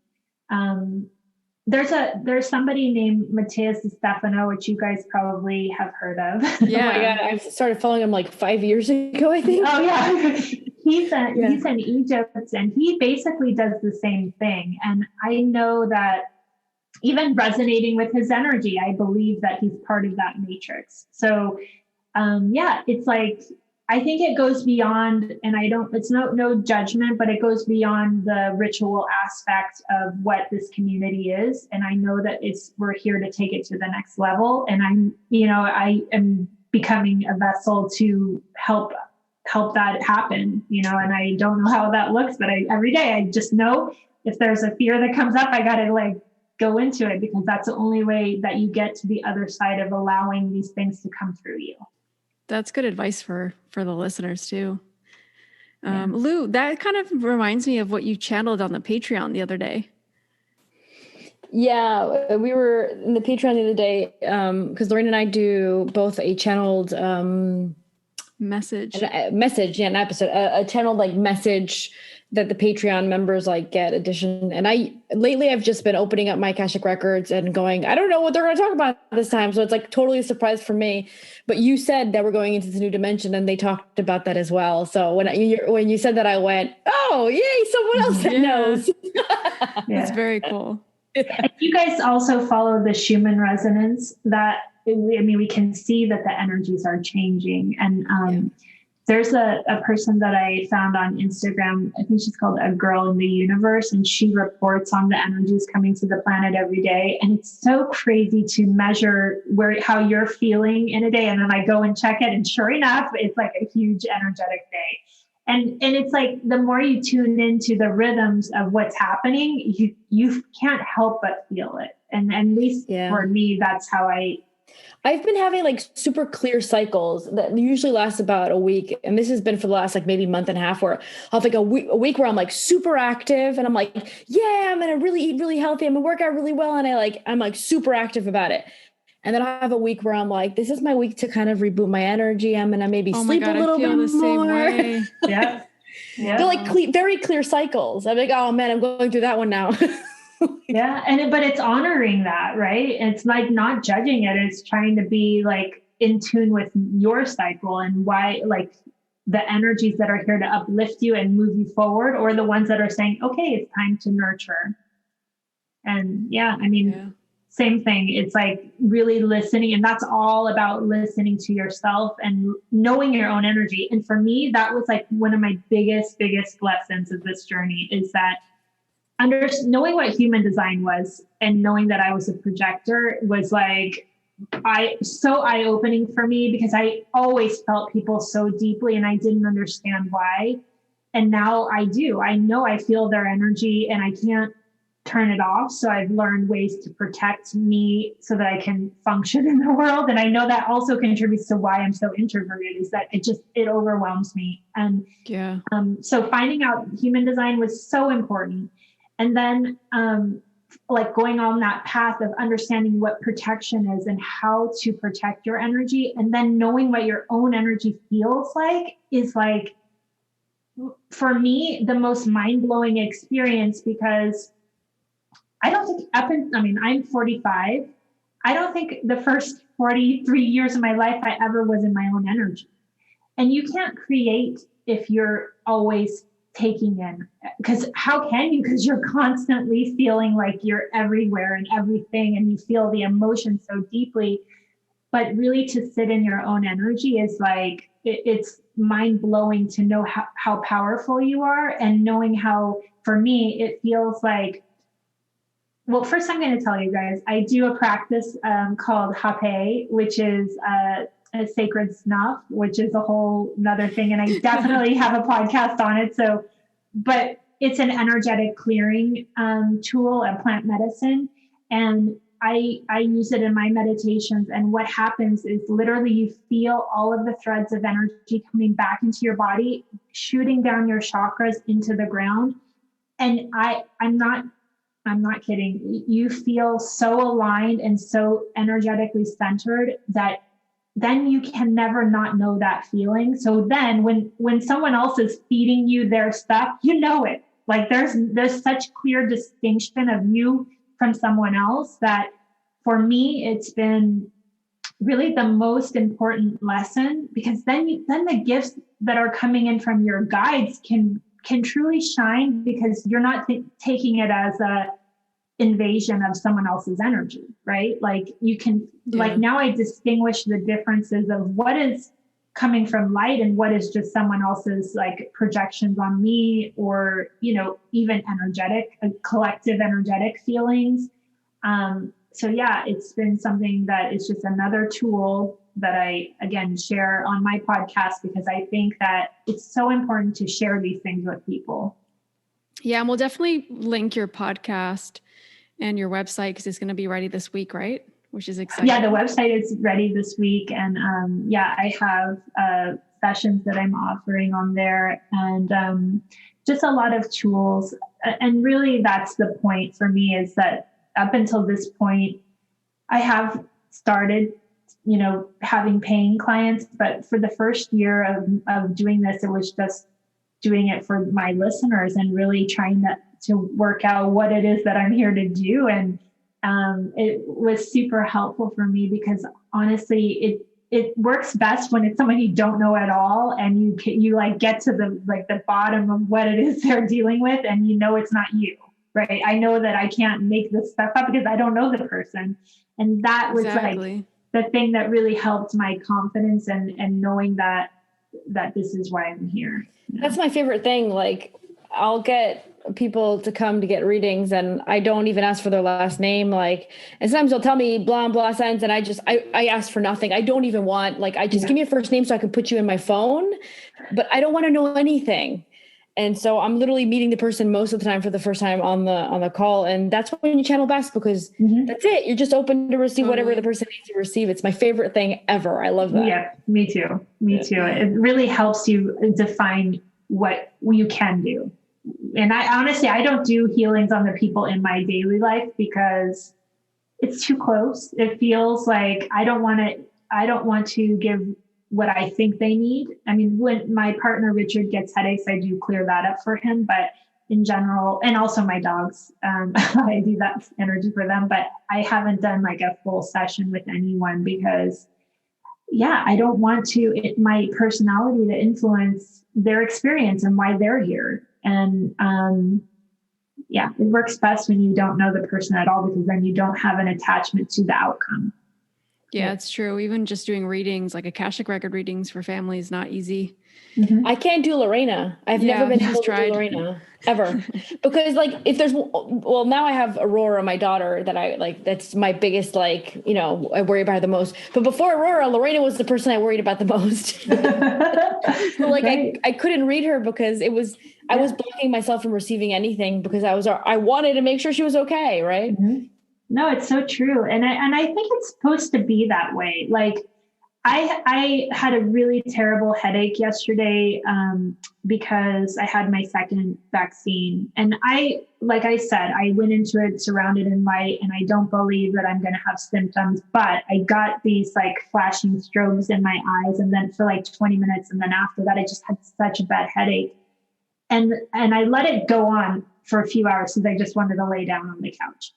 There's somebody named Matthias Stefano, which you guys probably have heard of.
Yeah. Oh my God. I started following him like 5 years ago, I think.
Oh yeah. He's in Egypt, and he basically does the same thing. And I know that even resonating with his energy, I believe that he's part of that matrix. So it's like, I think it goes beyond, and it's no judgment, but it goes beyond the ritual aspect of what this community is. And I know that we're here to take it to the next level. And I am becoming a vessel to help that happen, and I don't know how that looks, but every day I just know if there's a fear that comes up, I got to like go into it, because that's the only way that you get to the other side of allowing these things to come through you.
That's good advice for the listeners too. Lou, that kind of reminds me of what you channeled on the Patreon the other day.
Yeah, we were in the Patreon the other day because Lorraine and I do both a channeled
message,
an episode, a channeled like message that the Patreon members like get edition. And I've just been opening up my Akashic Records and going, I don't know what they're going to talk about this time. So it's like totally a surprise for me. But you said that we're going into this new dimension, and they talked about that as well. So when you said that, I went, oh, yay, someone else that knows.
That's very cool.
And you guys also follow the Schumann resonance we can see that the energies are changing. And there's a person that I found on Instagram. I think she's called A Girl in the Universe, and she reports on the energies coming to the planet every day. And it's so crazy to measure how you're feeling in a day. And then I go and check it, and sure enough, it's like a huge energetic day. And it's like, the more you tune into the rhythms of what's happening, you can't help but feel it. And at least for me, that's how I've
been having like super clear cycles that usually last about a week. And this has been for the last like maybe month and a half, where I'll have like a week where I'm like super active, and I'm like, yeah, I'm going to really eat really healthy. I'm going to work out really well. And I'm like super active about it. And then I have a week where I'm like, this is my week to kind of reboot my energy. I'm going to maybe sleep a little bit more.
Same way.
Yeah.
They're like very clear cycles. I'm like, oh man, I'm going through that one now.
Yeah. But it's honoring that, right? It's like not judging it. It's trying to be like in tune with your cycle, and why, like the energies that are here to uplift you and move you forward, or the ones that are saying, okay, it's time to nurture. And same thing. It's like really listening. And that's all about listening to yourself and knowing your own energy. And for me, that was like one of my biggest lessons of this journey, is that knowing what human design was, and knowing that I was a projector, was like so eye-opening for me, because I always felt people so deeply and I didn't understand why. And now I do. I know I feel their energy and I can't turn it off. So I've learned ways to protect me so that I can function in the world. And I know that also contributes to why I'm so introverted, is that it overwhelms me. And so finding out human design was so important. And then like going on that path of understanding what protection is and how to protect your energy, and then knowing what your own energy feels like, is like, for me, the most mind-blowing experience, because I don't think I'm 45. I don't think the first 43 years of my life I ever was in my own energy. And you can't create if you're always taking in, because how can you? Because you're constantly feeling like you're everywhere and everything, and you feel the emotion so deeply. But really, to sit in your own energy is like, it's mind-blowing to know how powerful you are, and knowing how, for me, it feels like, well, first I'm going to tell you guys, I do a practice called hapé, which is a sacred snuff, which is a whole nother thing. And I definitely have a podcast on it. So, but it's an energetic clearing tool, a plant medicine. And I use it in my meditations. And what happens is literally you feel all of the threads of energy coming back into your body, shooting down your chakras into the ground. And I'm not kidding. You feel so aligned and so energetically centered that then you can never not know that feeling. So then when someone else is feeding you their stuff, you know it. Like there's such clear distinction of you from someone else that for me, it's been really the most important lesson, because then the gifts that are coming in from your guides can truly shine, because you're not taking it as a invasion of someone else's energy, right? Like you can, like now I distinguish the differences of what is coming from light and what is just someone else's like projections on me, or, even energetic, collective energetic feelings. So yeah, it's been something that is just another tool that I, again, share on my podcast, because I think that it's so important to share these things with people.
Yeah. And we'll definitely link your podcast and your website, because it's going to be ready this week, right? Which is exciting.
Yeah, the website is ready this week. And I have sessions that I'm offering on there, and just a lot of tools. And really that's the point for me, is that up until this point, I have started, having paying clients, but for the first year of doing this, it was just doing it for my listeners and really trying to work out what it is that I'm here to do. And it was super helpful for me, because honestly, it works best when it's someone you don't know at all, and you like get to the bottom of what it is they're dealing with, and it's not you, right? I know that I can't make this stuff up because I don't know the person, and that was like the thing that really helped my confidence and knowing that this is why I'm here.
That's my favorite thing. Like, I'll get people to come to get readings, and I don't even ask for their last name. Like, and sometimes they'll tell me blah, blah, signs. And I ask for nothing. I don't even want, like, I just give me a first name so I can put you in my phone, but I don't want to know anything. And so I'm literally meeting the person most of the time for the first time on the call. And that's when you channel best, because that's it. You're just open to receive whatever the person needs to receive. It's my favorite thing ever. I love that.
Yeah, me too. It really helps you define what you can do. And I don't do healings on the people in my daily life, because it's too close. It feels like I don't want to give what I think they need. I mean, when my partner Richard gets headaches, I do clear that up for him. But in general, and also my dogs, I do that energy for them. But I haven't done like a full session with anyone, because I don't want my personality to influence their experience and why they're here. And it works best when you don't know the person at all, because then you don't have an attachment to the outcome.
Yeah, it's true. Even just doing readings, like Akashic record readings for family, is not easy.
Mm-hmm. I can't do Lorena. I've never been able to do Lorena ever, because like now I have Aurora, my daughter, that I like. That's my biggest, like, I worry about her the most. But before Aurora, Lorena was the person I worried about the most. So like right. I couldn't read her because I was blocking myself from receiving anything, because I wanted to make sure she was okay. Right.
Mm-hmm. No, it's so true. And I think it's supposed to be that way. Like I had a really terrible headache yesterday because I had my second vaccine. And like I said, I went into it surrounded in light, and I don't believe that I'm going to have symptoms, but I got these like flashing strobes in my eyes, and then for like 20 minutes. And then after that, I just had such a bad headache. And I let it go on for a few hours, because I just wanted to lay down on the couch.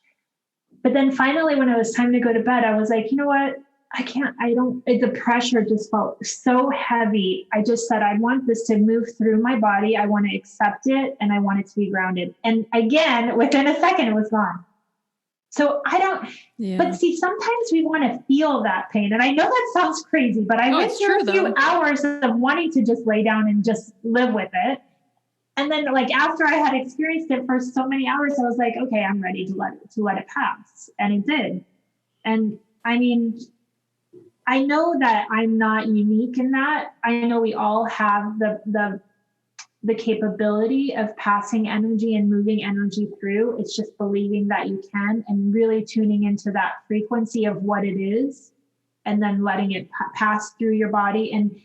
But then finally, when it was time to go to bed, I was like, you know what? The pressure just felt so heavy. I just said, I want this to move through my body. I want to accept it, and I want it to be grounded. And again, within a second, it was gone. So but see, sometimes we want to feel that pain. And I know that sounds crazy, but I went through a few hours of wanting to just lay down and just live with it. And then like after I had experienced it for so many hours, I was like, okay, I'm ready to let it pass. And it did. And I mean, I know that I'm not unique in that. I know we all have the capability of passing energy and moving energy through. It's just believing that you can, and really tuning into that frequency of what it is, and then letting it pass through your body. And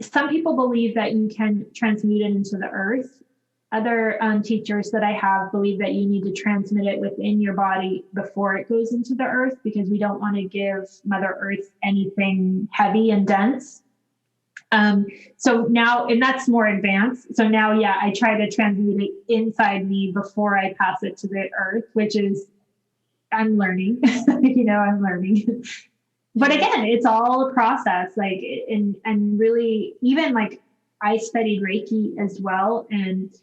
some people believe that you can transmute it into the earth. teachers that I have believe that you need to transmit it within your body before it goes into the earth, because we don't want to give Mother Earth anything heavy and dense. So now, and that's more advanced. So now, yeah, I try to transmute it inside me before I pass it to the earth, which is, I'm learning, I'm learning. But again, it's all a process, like, and really, even like I studied Reiki as well. And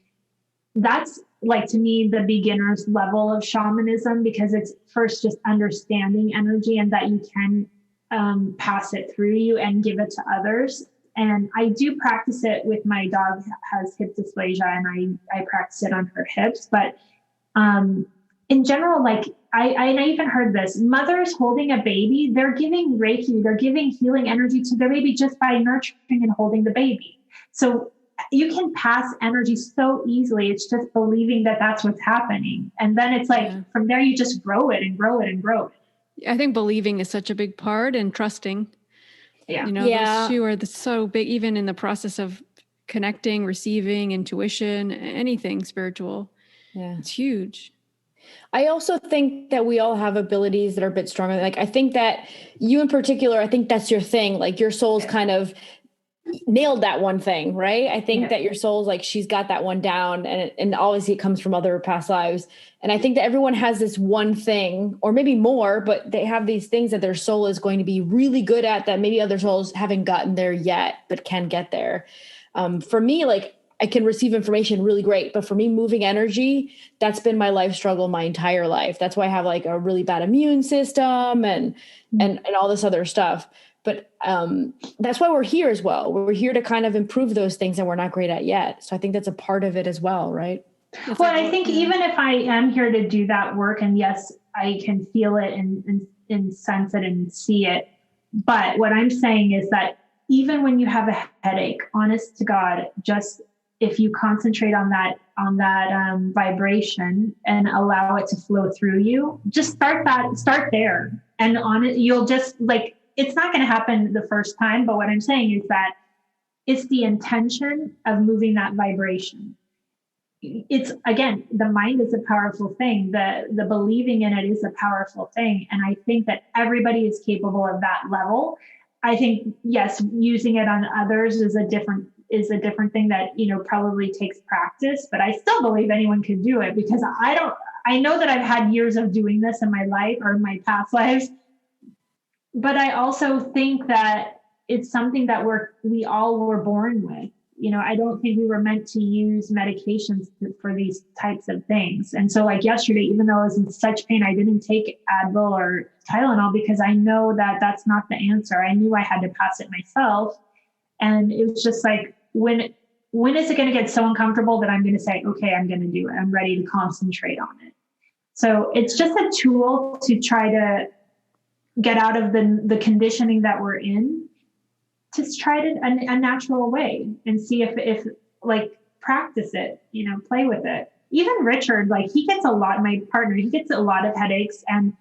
that's like, to me, the beginner's level of shamanism, because it's first just understanding energy and that you can pass it through you and give it to others. And I do practice it with my dog has hip dysplasia, and I practice it on her hips. But in general, like I even heard this, mothers holding a baby, they're giving Reiki, they're giving healing energy to their baby just by nurturing and holding the baby. So you can pass energy so easily. It's just believing that that's what's happening. And then it's like, from there, you just grow it and grow it and grow it.
I think believing is such a big part, and trusting.
Yeah.
Those two are so big, even in the process of connecting, receiving, intuition, anything spiritual.
Yeah.
It's huge.
I also think that we all have abilities that are a bit stronger. Like, I think that you in particular, I think that's your thing. Like, your soul's kind of nailed that one thing, right? I think that your soul's like, she's got that one down, and obviously it comes from other past lives. And I think that everyone has this one thing, or maybe more, but they have these things that their soul is going to be really good at that maybe other souls haven't gotten there yet, but can get there. For me, like, I can receive information really great, but for me, moving energy, that's been my life struggle my entire life. That's why I have like a really bad immune system and all this other stuff. But that's why we're here as well. We're here to kind of improve those things that we're not great at yet. So I think that's a part of it as well, right?
Well, I think even if I am here to do that work, and yes, I can feel it and sense it and see it. But what I'm saying is that even when you have a headache, honest to God, just if you concentrate on that vibration and allow it to flow through you, just start there. And on it, you'll just like, it's not going to happen the first time. But what I'm saying is that it's the intention of moving that vibration. It's, again, the mind is a powerful thing. The believing in it is a powerful thing. And I think that everybody is capable of that level. I think, yes, using it on others is a different thing that, probably takes practice, but I still believe anyone can do it, because I know that I've had years of doing this in my life or my past lives, but I also think that it's something that we all were born with. I don't think we were meant to use medications for these types of things. And so like yesterday, even though I was in such pain, I didn't take Advil or Tylenol, because I know that that's not the answer. I knew I had to pass it myself. And it was just like, when is it going to get so uncomfortable that I'm going to say, okay, I'm going to do it. I'm ready to concentrate on it. So it's just a tool to try to get out of the conditioning that we're in, to try it a natural way and see if like practice it, play with it. Even Richard, like my partner, he gets a lot of headaches. And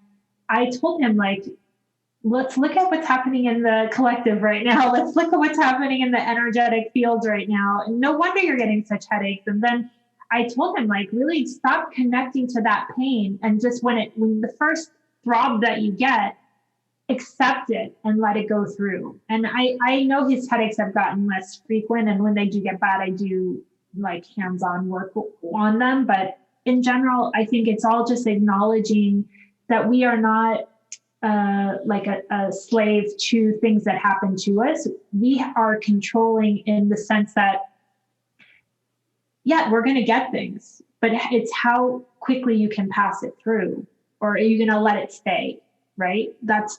I told him, like, let's look at what's happening in the collective right now. Let's look at what's happening in the energetic fields right now. And no wonder you're getting such headaches. And then I told him, like, really stop connecting to that pain. And just when the first throb that you get, accept it and let it go through. And I know his headaches have gotten less frequent. And when they do get bad, I do like hands-on work on them. But in general, I think it's all just acknowledging that we are not like a slave to things that happen to us. We are controlling in the sense that, we're going to get things, but it's how quickly you can pass it through, or are you going to let it stay? Right? That's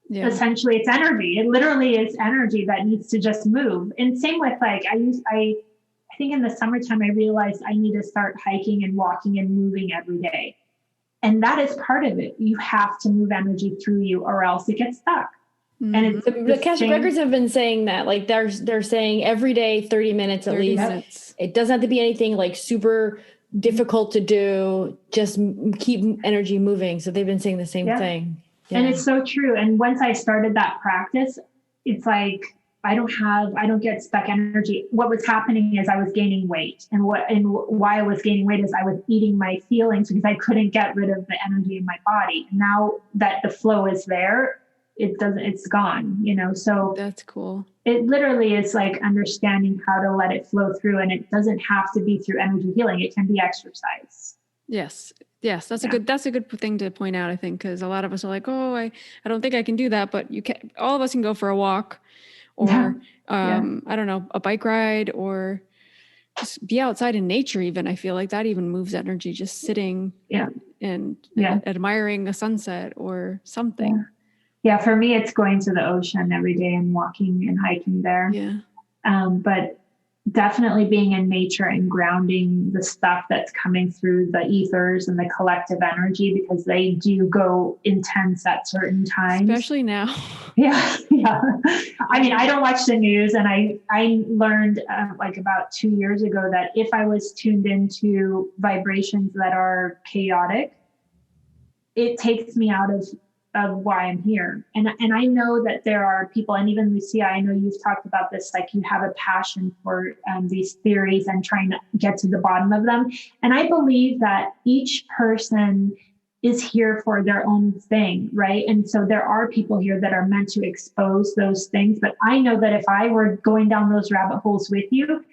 essentially, it's energy. It literally is energy that needs to just move. And same with like, I think in the summertime, I realized I need to start hiking and walking and moving every day. And that is part of it. You have to move energy through you, or else it gets stuck. Mm-hmm. And it's
the Akashic Records have been saying that, like they're saying every day, 30 minutes at least. Minutes. It doesn't have to be anything like super difficult to do. Just keep energy moving. So they've been saying the same thing. Yeah.
And it's so true. And once I started that practice, it's like I don't get stuck energy. What was happening is I was gaining weight, and why I was gaining weight is I was eating my feelings because I couldn't get rid of the energy in my body. Now that the flow is there, it's gone, so
That's cool.
it literally is like understanding how to let it flow through, and it doesn't have to be through energy healing. It can be exercise.
Yes. That's a good thing to point out, I think, because a lot of us are like, oh, I don't think I can do that, but you can. All of us can go for a walk, or I don't know, a bike ride, or just be outside in nature. Even I feel like that even moves energy, just sitting and admiring a sunset or something.
Yeah, for me, it's going to the ocean every day and walking and hiking there.
Yeah.
But definitely being in nature and grounding the stuff that's coming through the ethers and the collective energy, because they do go intense at certain times.
Especially now.
Yeah. I mean, I don't watch the news, and I learned like about 2 years ago that if I was tuned into vibrations that are chaotic, it takes me out of why I'm here. And I know that there are people, and even Lucia, I know you've talked about this, like you have a passion for these theories and trying to get to the bottom of them. And I believe that each person is here for their own thing, right? And so there are people here that are meant to expose those things. But I know that if I were going down those rabbit holes with you,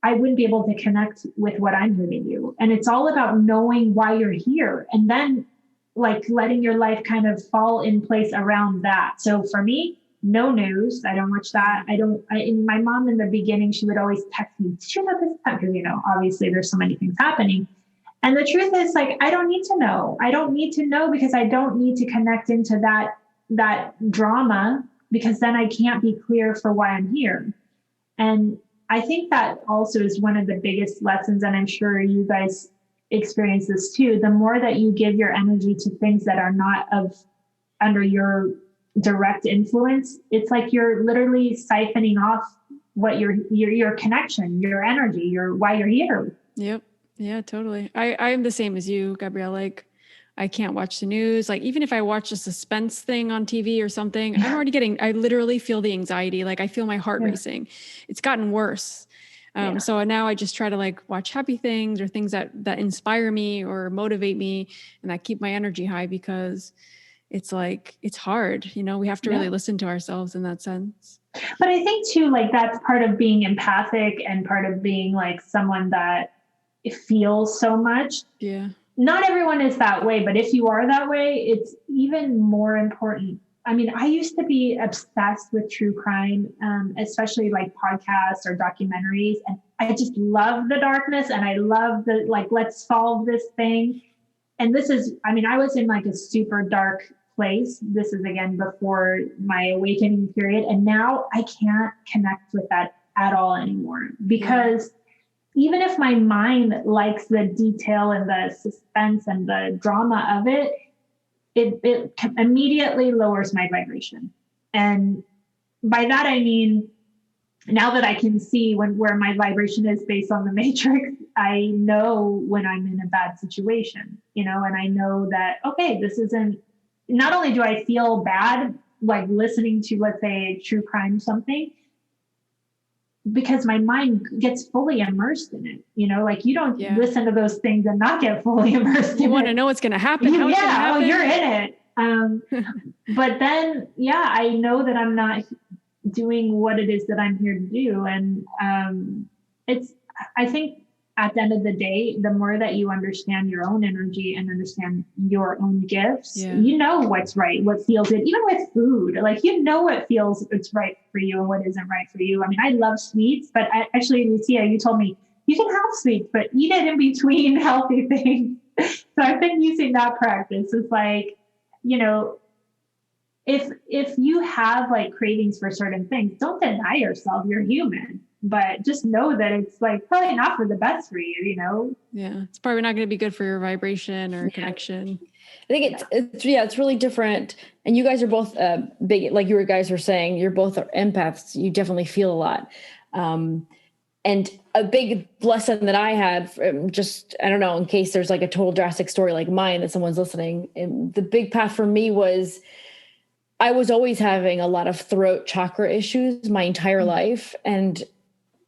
I wouldn't be able to connect with what I'm here to do. And it's all about knowing why you're here, and then like letting your life kind of fall in place around that. So for me, no news. I don't watch that. My mom in the beginning, she would always text me, did you know this? Because, obviously there's so many things happening. And the truth is, like, I don't need to know. I don't need to know, because I don't need to connect into that drama, because then I can't be clear for why I'm here. And I think that also is one of the biggest lessons, and I'm sure you guys experience this too. The more that you give your energy to things that are not under your direct influence, it's like you're literally siphoning off what your connection, your energy, why you're here.
Yep. Yeah, totally. I am the same as you, Gabrielle. Like, I can't watch the news. Like, even if I watch a suspense thing on TV or something, I literally feel the anxiety. Like, I feel my heart racing. It's gotten worse. So now I just try to like watch happy things or things that inspire me or motivate me and that keep my energy high, because it's like, it's hard, we have to really listen to ourselves in that sense.
But I think too, like that's part of being empathic and part of being like someone that feels so much.
Yeah.
Not everyone is that way, but if you are that way, it's even more important. I mean, I used to be obsessed with true crime, especially like podcasts or documentaries. And I just love the darkness, and I love the, like, let's solve this thing. And I was in like a super dark place. This is again before my awakening period. And now I can't connect with that at all anymore, because even if my mind likes the detail and the suspense and the drama of it, it immediately lowers my vibration. And by that, I mean, now that I can see where my vibration is based on the matrix, I know when I'm in a bad situation, and I know that, okay, this isn't, not only do I feel bad, like listening to, let's say, true crime, something, because my mind gets fully immersed in it, like you don't listen to those things and not get fully immersed in it.
You want to know what's going to happen. How it's gonna happen.
You're in it. But then, I know that I'm not doing what it is that I'm here to do. And I think at the end of the day, the more that you understand your own energy and understand your own gifts, you know what's right, what feels good. Even with food, like, what feels it's right for you and what isn't right for you. I mean, I love sweets, but actually, Lucia, you told me you can have sweets, but eat it in between healthy things. So I've been using that practice. It's like, if you have like cravings for certain things, don't deny yourself. You're human. But just know that it's like probably not for the best for you,
Yeah. It's probably not going to be good for your vibration or connection.
I think it's really different. And you guys are both big, like you guys were saying, you're both empaths. You definitely feel a lot. And a big lesson that I had, just, I don't know, in case there's like a total drastic story like mine that someone's listening, and the big path for me was I was always having a lot of throat chakra issues my entire life. And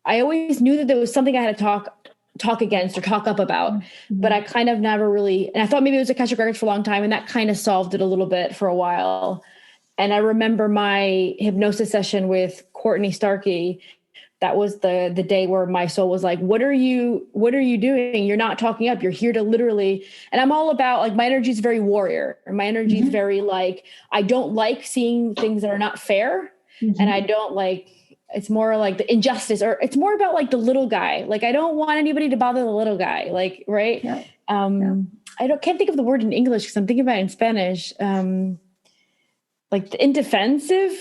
I always knew that there was something I had to talk against or talk up about, but I kind of never really, and I thought maybe it was Akashic Records for a long time, and that kind of solved it a little bit for a while. And I remember my hypnosis session with Courtney Starkey. That was the day where my soul was like, what are you doing? You're not talking up. You're here to literally, and I'm all about, like, my energy is very warrior. My energy is very like, I don't like seeing things that are not fair. And I don't like, it's more like the injustice, or it's more about like the little guy. Like, I don't want anybody to bother the little guy. Like, right.
Yeah.
Can't think of the word in English because I'm thinking about it in Spanish. Like the indefensive,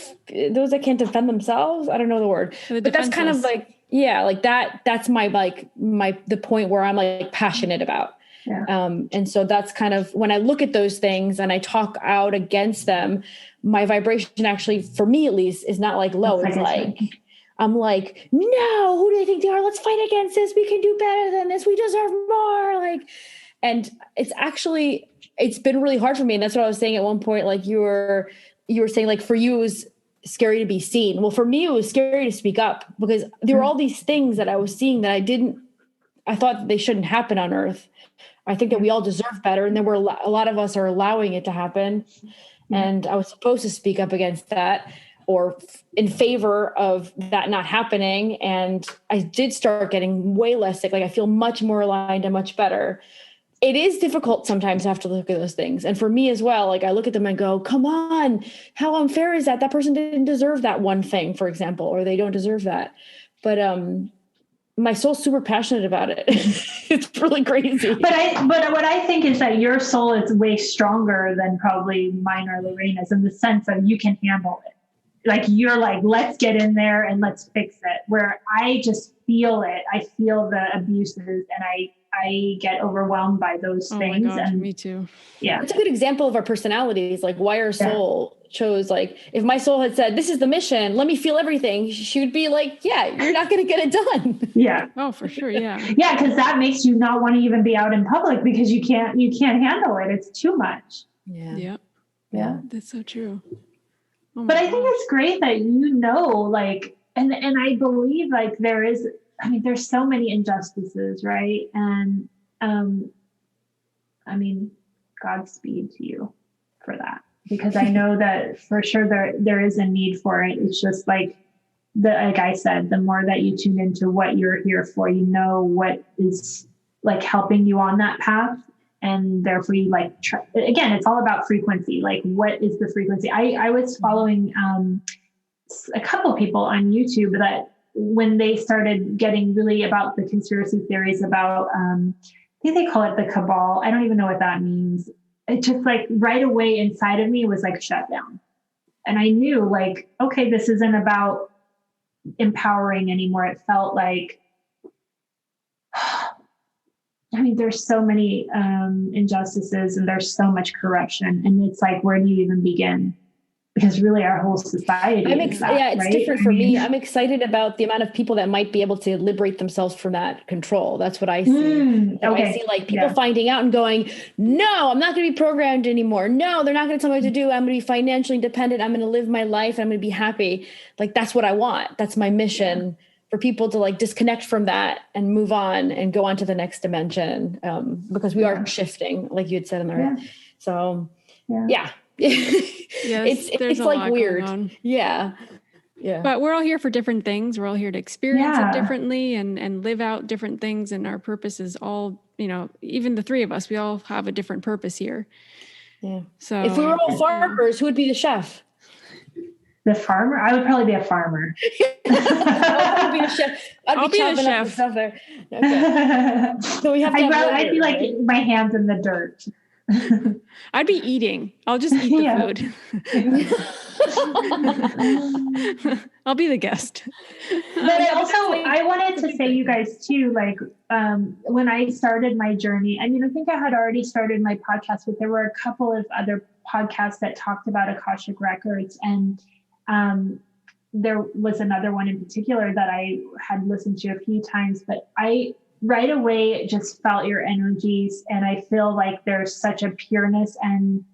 those that can't defend themselves. I don't know the word, but that's kind of like, yeah, like that's the point where I'm like passionate about.
Yeah.
And so that's kind of when I look at those things and I talk out against them, my vibration actually, for me at least, is not like low. It's like, I'm like, no, who do they think they are? Let's fight against this. We can do better than this. We deserve more. Like, and it's been really hard for me. And that's what I was saying at one point. Like you were saying, like, for you, it was scary to be seen. Well, for me, it was scary to speak up because there were all these things that I was seeing that I thought that they shouldn't happen on Earth. I think that we all deserve better. And then a lot of us are allowing it to happen. And I was supposed to speak up against that or in favor of that not happening. And I did start getting way less sick. Like I feel much more aligned and much better. It is difficult sometimes to have to look at those things. And for me as well, like I look at them and go, come on, how unfair is that? That person didn't deserve that one thing, for example, or they don't deserve that. But my soul's super passionate about it. It's really crazy.
But what I think is that your soul is way stronger than probably mine or Lorena's in the sense of you can handle it. Like you're like, let's get in there and let's fix it. Where I just feel it. I feel the abuses and I get overwhelmed by those things.
My God,
and
me too.
Yeah. It's a good example of our personalities, like why our soul chose, like if my soul had said, this is the mission, let me feel everything, she would be like, yeah, you're not going to get it done.
Yeah.
Oh, for sure. Yeah.
Yeah. Cause that makes you not want to even be out in public because you can't handle it. It's too much.
Yeah.
Yep.
Yeah.
That's so true. Oh
but I think it's great that, like, and I believe like there's so many injustices, right? And, Godspeed to you for that, because I know that for sure there is a need for it. It's just like I said, the more that you tune into what you're here for, what is like helping you on that path. And therefore you like, again, it's all about frequency. Like what is the frequency? I was following, a couple people on YouTube that when they started getting really about the conspiracy theories about, I think they call it the cabal. I don't even know what that means. It just like right away inside of me was like shut down. And I knew like, okay, this isn't about empowering anymore. It felt like, there's so many injustices and there's so much corruption. And it's like, where do you even begin? Because really our whole society
it's right? Different for me. I'm excited about the amount of people that might be able to liberate themselves from that control. That's what I see. I see like people finding out and going, no, I'm not going to be programmed anymore. No, they're not going to tell me what to do. I'm going to be financially independent. I'm going to live my life. I'm going to be happy. Like, that's what I want. That's my mission, for people to like disconnect from that and move on and go on to the next dimension. Because we are shifting, like you had said in there. Yeah. So it's like weird. Yeah.
But we're all here for different things. We're all here to experience it differently and live out different things. And our purpose is all, even the three of us, we all have a different purpose here.
Yeah. So if we were all farmers, who would be the chef?
The farmer? I would probably be a farmer.
I'd be the chef. I'd be chopping up the stuff there. Okay. So we have to
I'd be like my hands in the dirt.
I'd be eating. I'll just eat the food. I'll be the guest.
But I wanted to say, you guys too, like when I started my journey, I think I had already started my podcast, but there were a couple of other podcasts that talked about Akashic Records. And there was another one in particular that I had listened to a few times, but I right away just felt your energies. And I feel like there's such a pureness and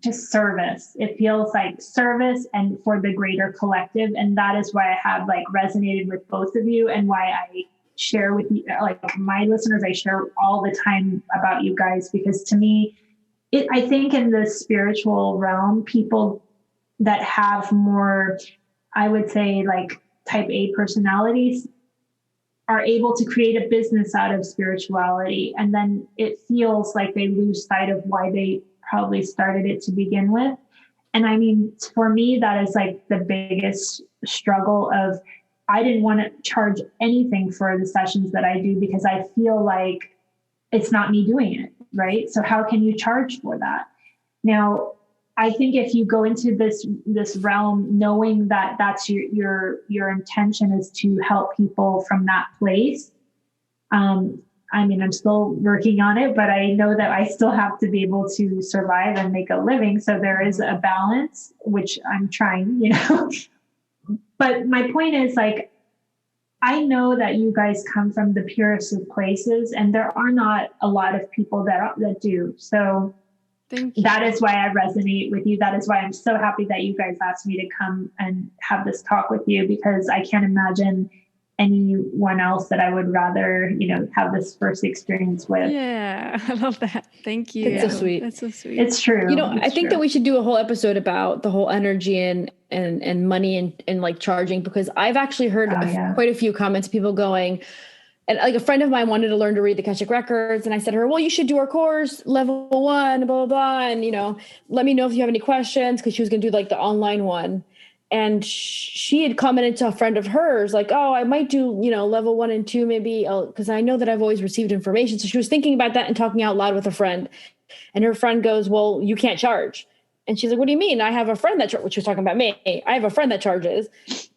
just service. It feels like service and for the greater collective. And that is why I have like resonated with both of you, and why I share with you, like my listeners, I share all the time about you guys, because to me, I think in the spiritual realm, people that have more, I would say like type A personalities are able to create a business out of spirituality. And then it feels like they lose sight of why they probably started it to begin with. And I mean, for me, that is like the biggest struggle of, I didn't want to charge anything for the sessions that I do, because I feel like it's not me doing it, right? So how can you charge for that? Now, I think if you go into this realm knowing that that's your intention is to help people from that place. I mean, I'm still working on it, but I know that I still have to be able to survive and make a living. So there is a balance, which I'm trying, you know. But my point is, like, I know that you guys come from the purest of places, and there are not a lot of people that do. So that is why I resonate with you. That is why I'm so happy that you guys asked me to come and have this talk with you, because I can't imagine anyone else that I would rather, you know, have this first experience with.
Yeah, I love that. Thank you.
It's so sweet.
That's so sweet.
It's true.
You know, I think that we should do a whole episode about the whole energy and money and like charging, because I've actually heard quite a few comments, people going, and like a friend of mine wanted to learn to read the Akashic Records. And I said to her, well, you should do our course, level 1, blah, blah, blah. And, you know, let me know if you have any questions, because she was going to do like the online one. And she had commented to a friend of hers, like, oh, I might do, you know, level 1 and 2, maybe, because I know that I've always received information. So she was thinking about that and talking out loud with a friend. And her friend goes, well, you can't charge. And she's like, what do you mean? I have a friend that, which was talking about me. I have a friend that charges.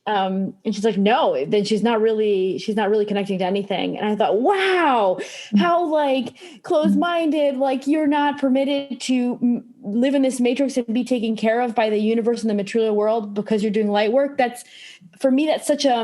And she's like, no, then she's not really connecting to anything. And I thought, wow, how like closed-minded, like you're not permitted to live in this matrix and be taken care of by the universe and the material world because you're doing light work. That's, for me, that's such a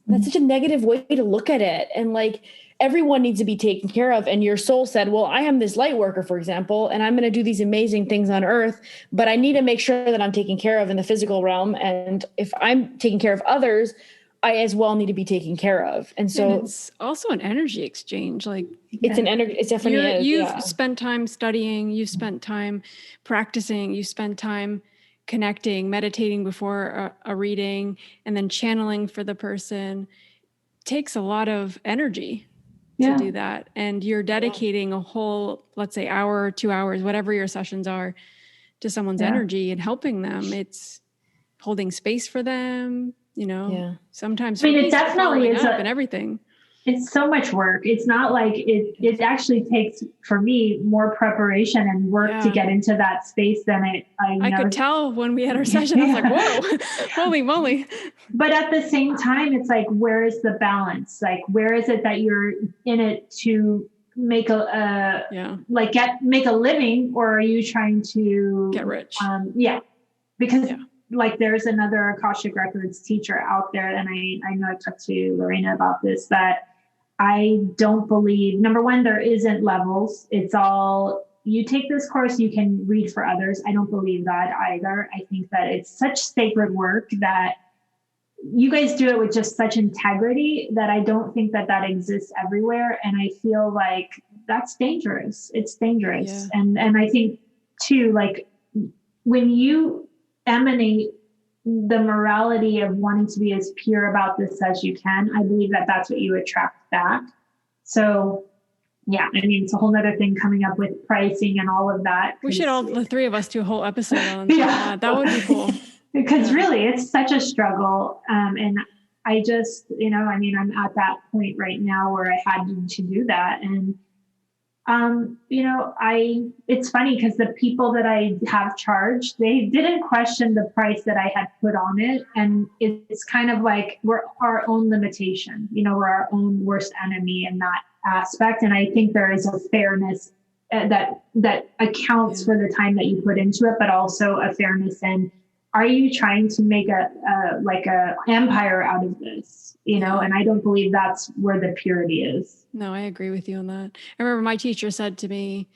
negative way to look at it. And like, everyone needs to be taken care of. And your soul said, well, I am this light worker, for example, and I'm going to do these amazing things on earth, but I need to make sure that I'm taken care of in the physical realm. And if I'm taking care of others, I as well need to be taken care of. And so
it's also an energy exchange. Like
it's an energy. It definitely is.
You've spent time studying, you've spent time practicing, you spent time connecting, meditating before a reading, and then channeling for the person. It takes a lot of energy to do that. And you're dedicating a whole, let's say, hour or 2 hours, whatever your sessions are, to someone's energy and helping them. It's holding space for them, you know, sometimes.
I mean, it definitely is
and everything.
It's so much work. It's not like it actually takes, for me, more preparation and work to get into that space than I
could tell when we had our session. I was like, whoa, holy moly. But
at the same time, it's like, where is the balance? Like, where is it that you're in it to make make a living, or are you trying to
get rich?
Because like there's another Akashic Records teacher out there, and I know I talked to Lorena about this, that I don't believe, number one, there isn't levels. It's all, you take this course, you can read for others. I don't believe that either. I think that it's such sacred work that you guys do it with just such integrity that I don't think that exists everywhere. And I feel like that's dangerous. It's dangerous. Yeah. And I think too, like when you emanate the morality of wanting to be as pure about this as you can, I believe that that's what you attract back. So yeah, I mean, it's a whole nother thing coming up with pricing and all of that.
We should all, the three of us, do a whole episode on that. That would be cool.
Because really it's such a struggle. And I just, I mean, I'm at that point right now where I had to do that. And it's funny because the people that I have charged, they didn't question the price that I had put on it. And it's kind of like we're our own limitation, we're our own worst enemy in that aspect. And I think there is a fairness that accounts for the time that you put into it, but also a fairness in, are you trying to make a empire out of this? And I don't believe that's where the purity is.
No, I agree with you on that. I remember my teacher said to me,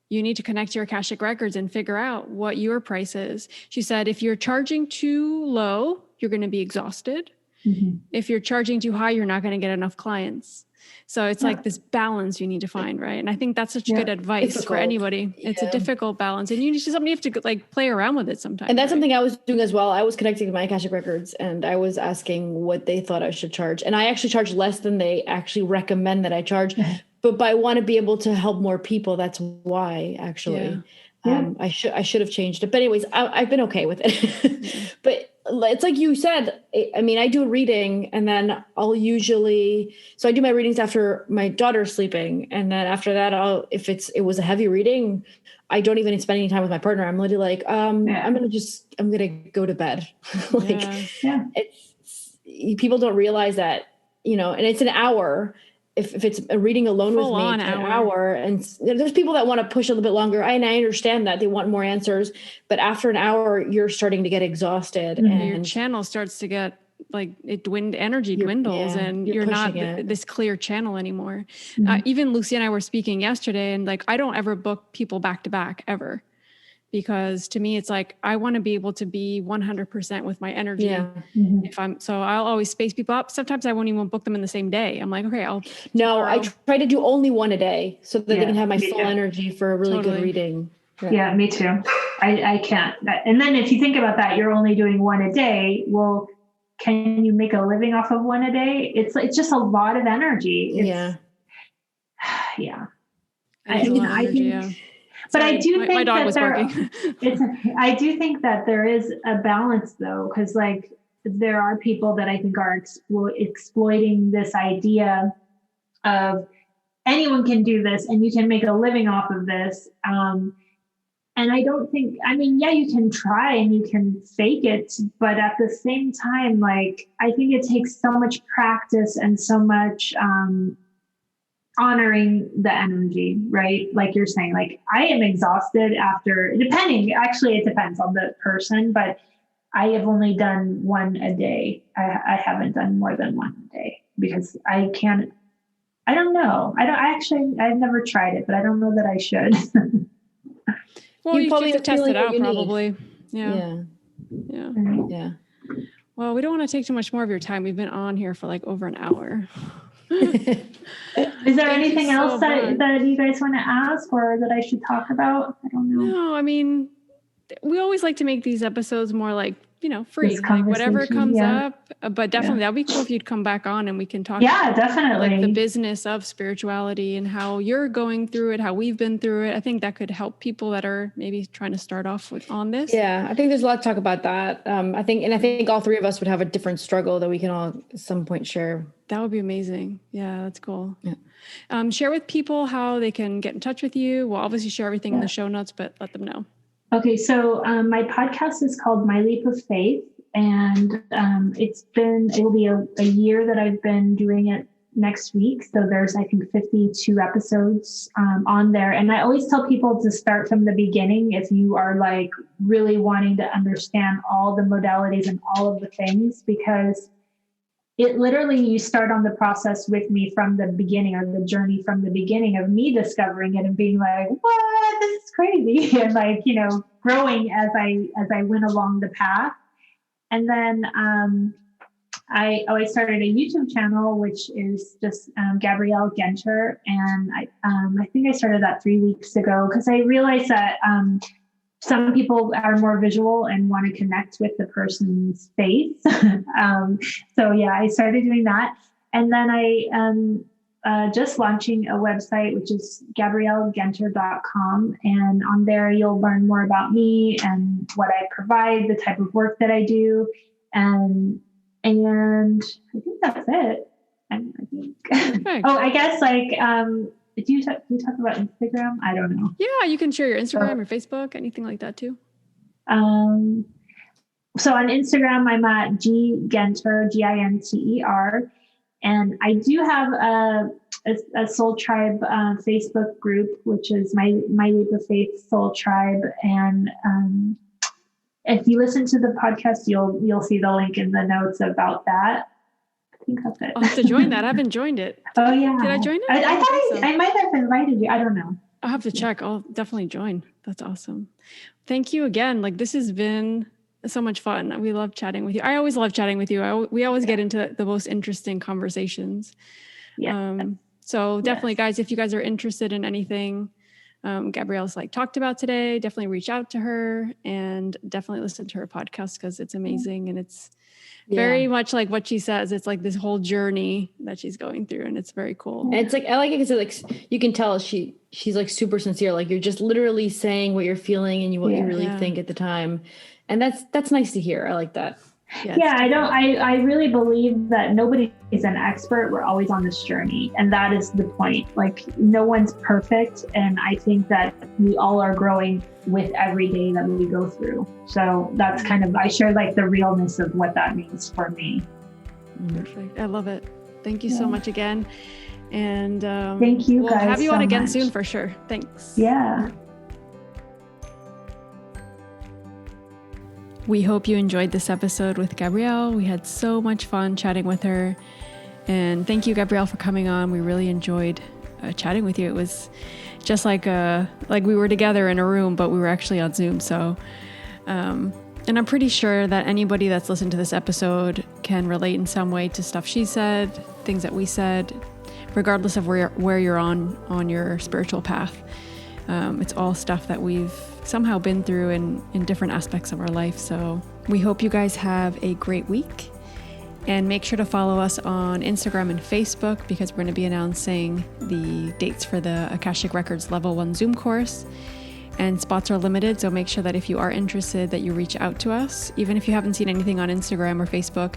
you need to connect to your Akashic Records and figure out what your price is. She said, if you're charging too low, you're going to be exhausted. Mm-hmm. If you're charging too high, you're not going to get enough clients. So it's like this balance you need to find, right? And I think that's such good advice for anybody. It's a difficult balance, and you have to like play around with it sometimes.
And that's something I was doing as well. I was connecting to my Akashic Records, and I was asking what they thought I should charge. And I actually charge less than they actually recommend that I charge. But I want to be able to help more people. That's why, actually. Yeah. I should have changed it. But anyways, I've been okay with it. But it's like you said, I mean, I do a reading, and then so I do my readings after my daughter's sleeping. And then after that, if it was a heavy reading, I don't even spend any time with my partner. I'm literally like, I'm going to go to bed. People don't realize that, and it's an hour. If it's a reading alone with me, it's an hour. And there's people that want to push a little bit longer. And I understand that they want more answers, but after an hour, you're starting to get exhausted. Mm-hmm. And
your channel starts to get like energy dwindles, and you're not this clear channel anymore. Mm-hmm. Even Lucy and I were speaking yesterday, and like, I don't ever book people back to back ever. Because to me, it's like, I want to be able to be 100% with my energy. Yeah. Mm-hmm. So I'll always space people up. Sometimes I won't even book them in the same day. I'm like, okay, I try to do only one a day so that they can have my full energy for a really good reading.
Yeah, me too. I can't. And then if you think about that, you're only doing one a day. Well, can you make a living off of one a day? It's just a lot of energy. Yeah. But I do think I do think that there is a balance, though, because like there are people that I think are exploiting this idea of anyone can do this and you can make a living off of this. And I don't think, you can try and you can fake it, but at the same time, like, I think it takes so much practice and so much, honoring the energy, right? Like you're saying, like, I am exhausted it depends on the person, but I have only done one a day. I haven't done more than one a day because I don't know. I've never tried it, but I don't know that I should.
Well, you probably have to test it out probably. Yeah. Well, we don't want to take too much more of your time. We've been on here for like over an hour.
Is there anything else that you guys want to ask or that I should talk about? I don't know.
No, we always like to make these episodes more like, free, like whatever comes up, but definitely that'd be cool if you'd come back on and we can talk about
definitely
like the business of spirituality and how you're going through it, how we've been through it. I think that could help people that are maybe trying to start off on this.
Yeah, I think there's a lot to talk about that. I think all three of us would have a different struggle that we can all at some point share.
That would be amazing. Yeah, that's cool. Yeah. Share with people how they can get in touch with you. We'll obviously share everything in the show notes, but let them know.
Okay, so my podcast is called My Leap of Faith, and it will be a year that I've been doing it next week. So there's, I think, 52 episodes on there. And I always tell people to start from the beginning if you are like really wanting to understand all the modalities and all of the things, because it literally, you start on the process with me from the beginning, or the journey from the beginning of me discovering it and being like, what, this is crazy. And like, growing as I went along the path. And then I started a YouTube channel, which is just Gabrielle Ginter. And I think I started that 3 weeks ago because I realized that some people are more visual and want to connect with the person's face. So I started doing that. And then I am just launching a website, which is GabrielleGinter.com. And on there, you'll learn more about me and what I provide, the type of work that I do. And I think that's it. I think. Okay. I guess do you talk about Instagram? I don't know.
Yeah, you can share your Instagram or Facebook, anything like that too.
So on Instagram, I'm at Ginter, Ginter. And I do have a Soul Tribe Facebook group, which is my Leap of Faith Soul Tribe. And if you listen to the podcast, you'll see the link in the notes about that. I think that's it.
I'll have to join that. I haven't joined it.
Oh yeah.
Did I join it?
I thought I might have invited you. I don't know.
I'll have to check. I'll definitely join. That's awesome. Thank you again. Like, this has been so much fun. We love chatting with you. I always love chatting with you. We always get into the most interesting conversations.
Yeah.
So definitely, guys, if you guys are interested in anything Gabrielle's like talked about today, definitely reach out to her and definitely listen to her podcast because it's amazing. And it's very much like what she says. It's like this whole journey that she's going through, and it's very cool.
And it's like, I like it because like you can tell she's like super sincere. Like you're just literally saying what you're feeling and what you really think at the time. And that's nice to hear. I like that.
I really believe that nobody is an expert. We're always on this journey. And that is the point. Like, no one's perfect. And I think that we all are growing with every day that we go through. So that's kind of, I share like the realness of what that means for me.
Perfect. I love it. Thank you so much again. And
thank you guys.
We'll have you on again
much.
soon for sure. Thanks.
Yeah.
We hope you enjoyed this episode with Gabrielle. We had so much fun chatting with her. And thank you, Gabrielle, for coming on. We really enjoyed chatting with you. It was just like we were together in a room, but we were actually on Zoom. So, and I'm pretty sure that anybody that's listened to this episode can relate in some way to stuff she said, things that we said, regardless of where you're on your spiritual path. It's all stuff that we've somehow been through in different aspects of our life. So we hope you guys have a great week, and make sure to follow us on Instagram and Facebook because we're going to be announcing the dates for the Akashic Records Level 1 Zoom course, and spots are limited. So make sure that if you are interested that you reach out to us. Even if you haven't seen anything on Instagram or Facebook,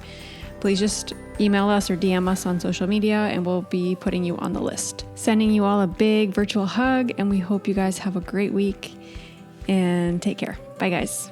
please just email us or DM us on social media and we'll be putting you on the list. Sending you all a big virtual hug, and we hope you guys have a great week and take care. Bye, guys.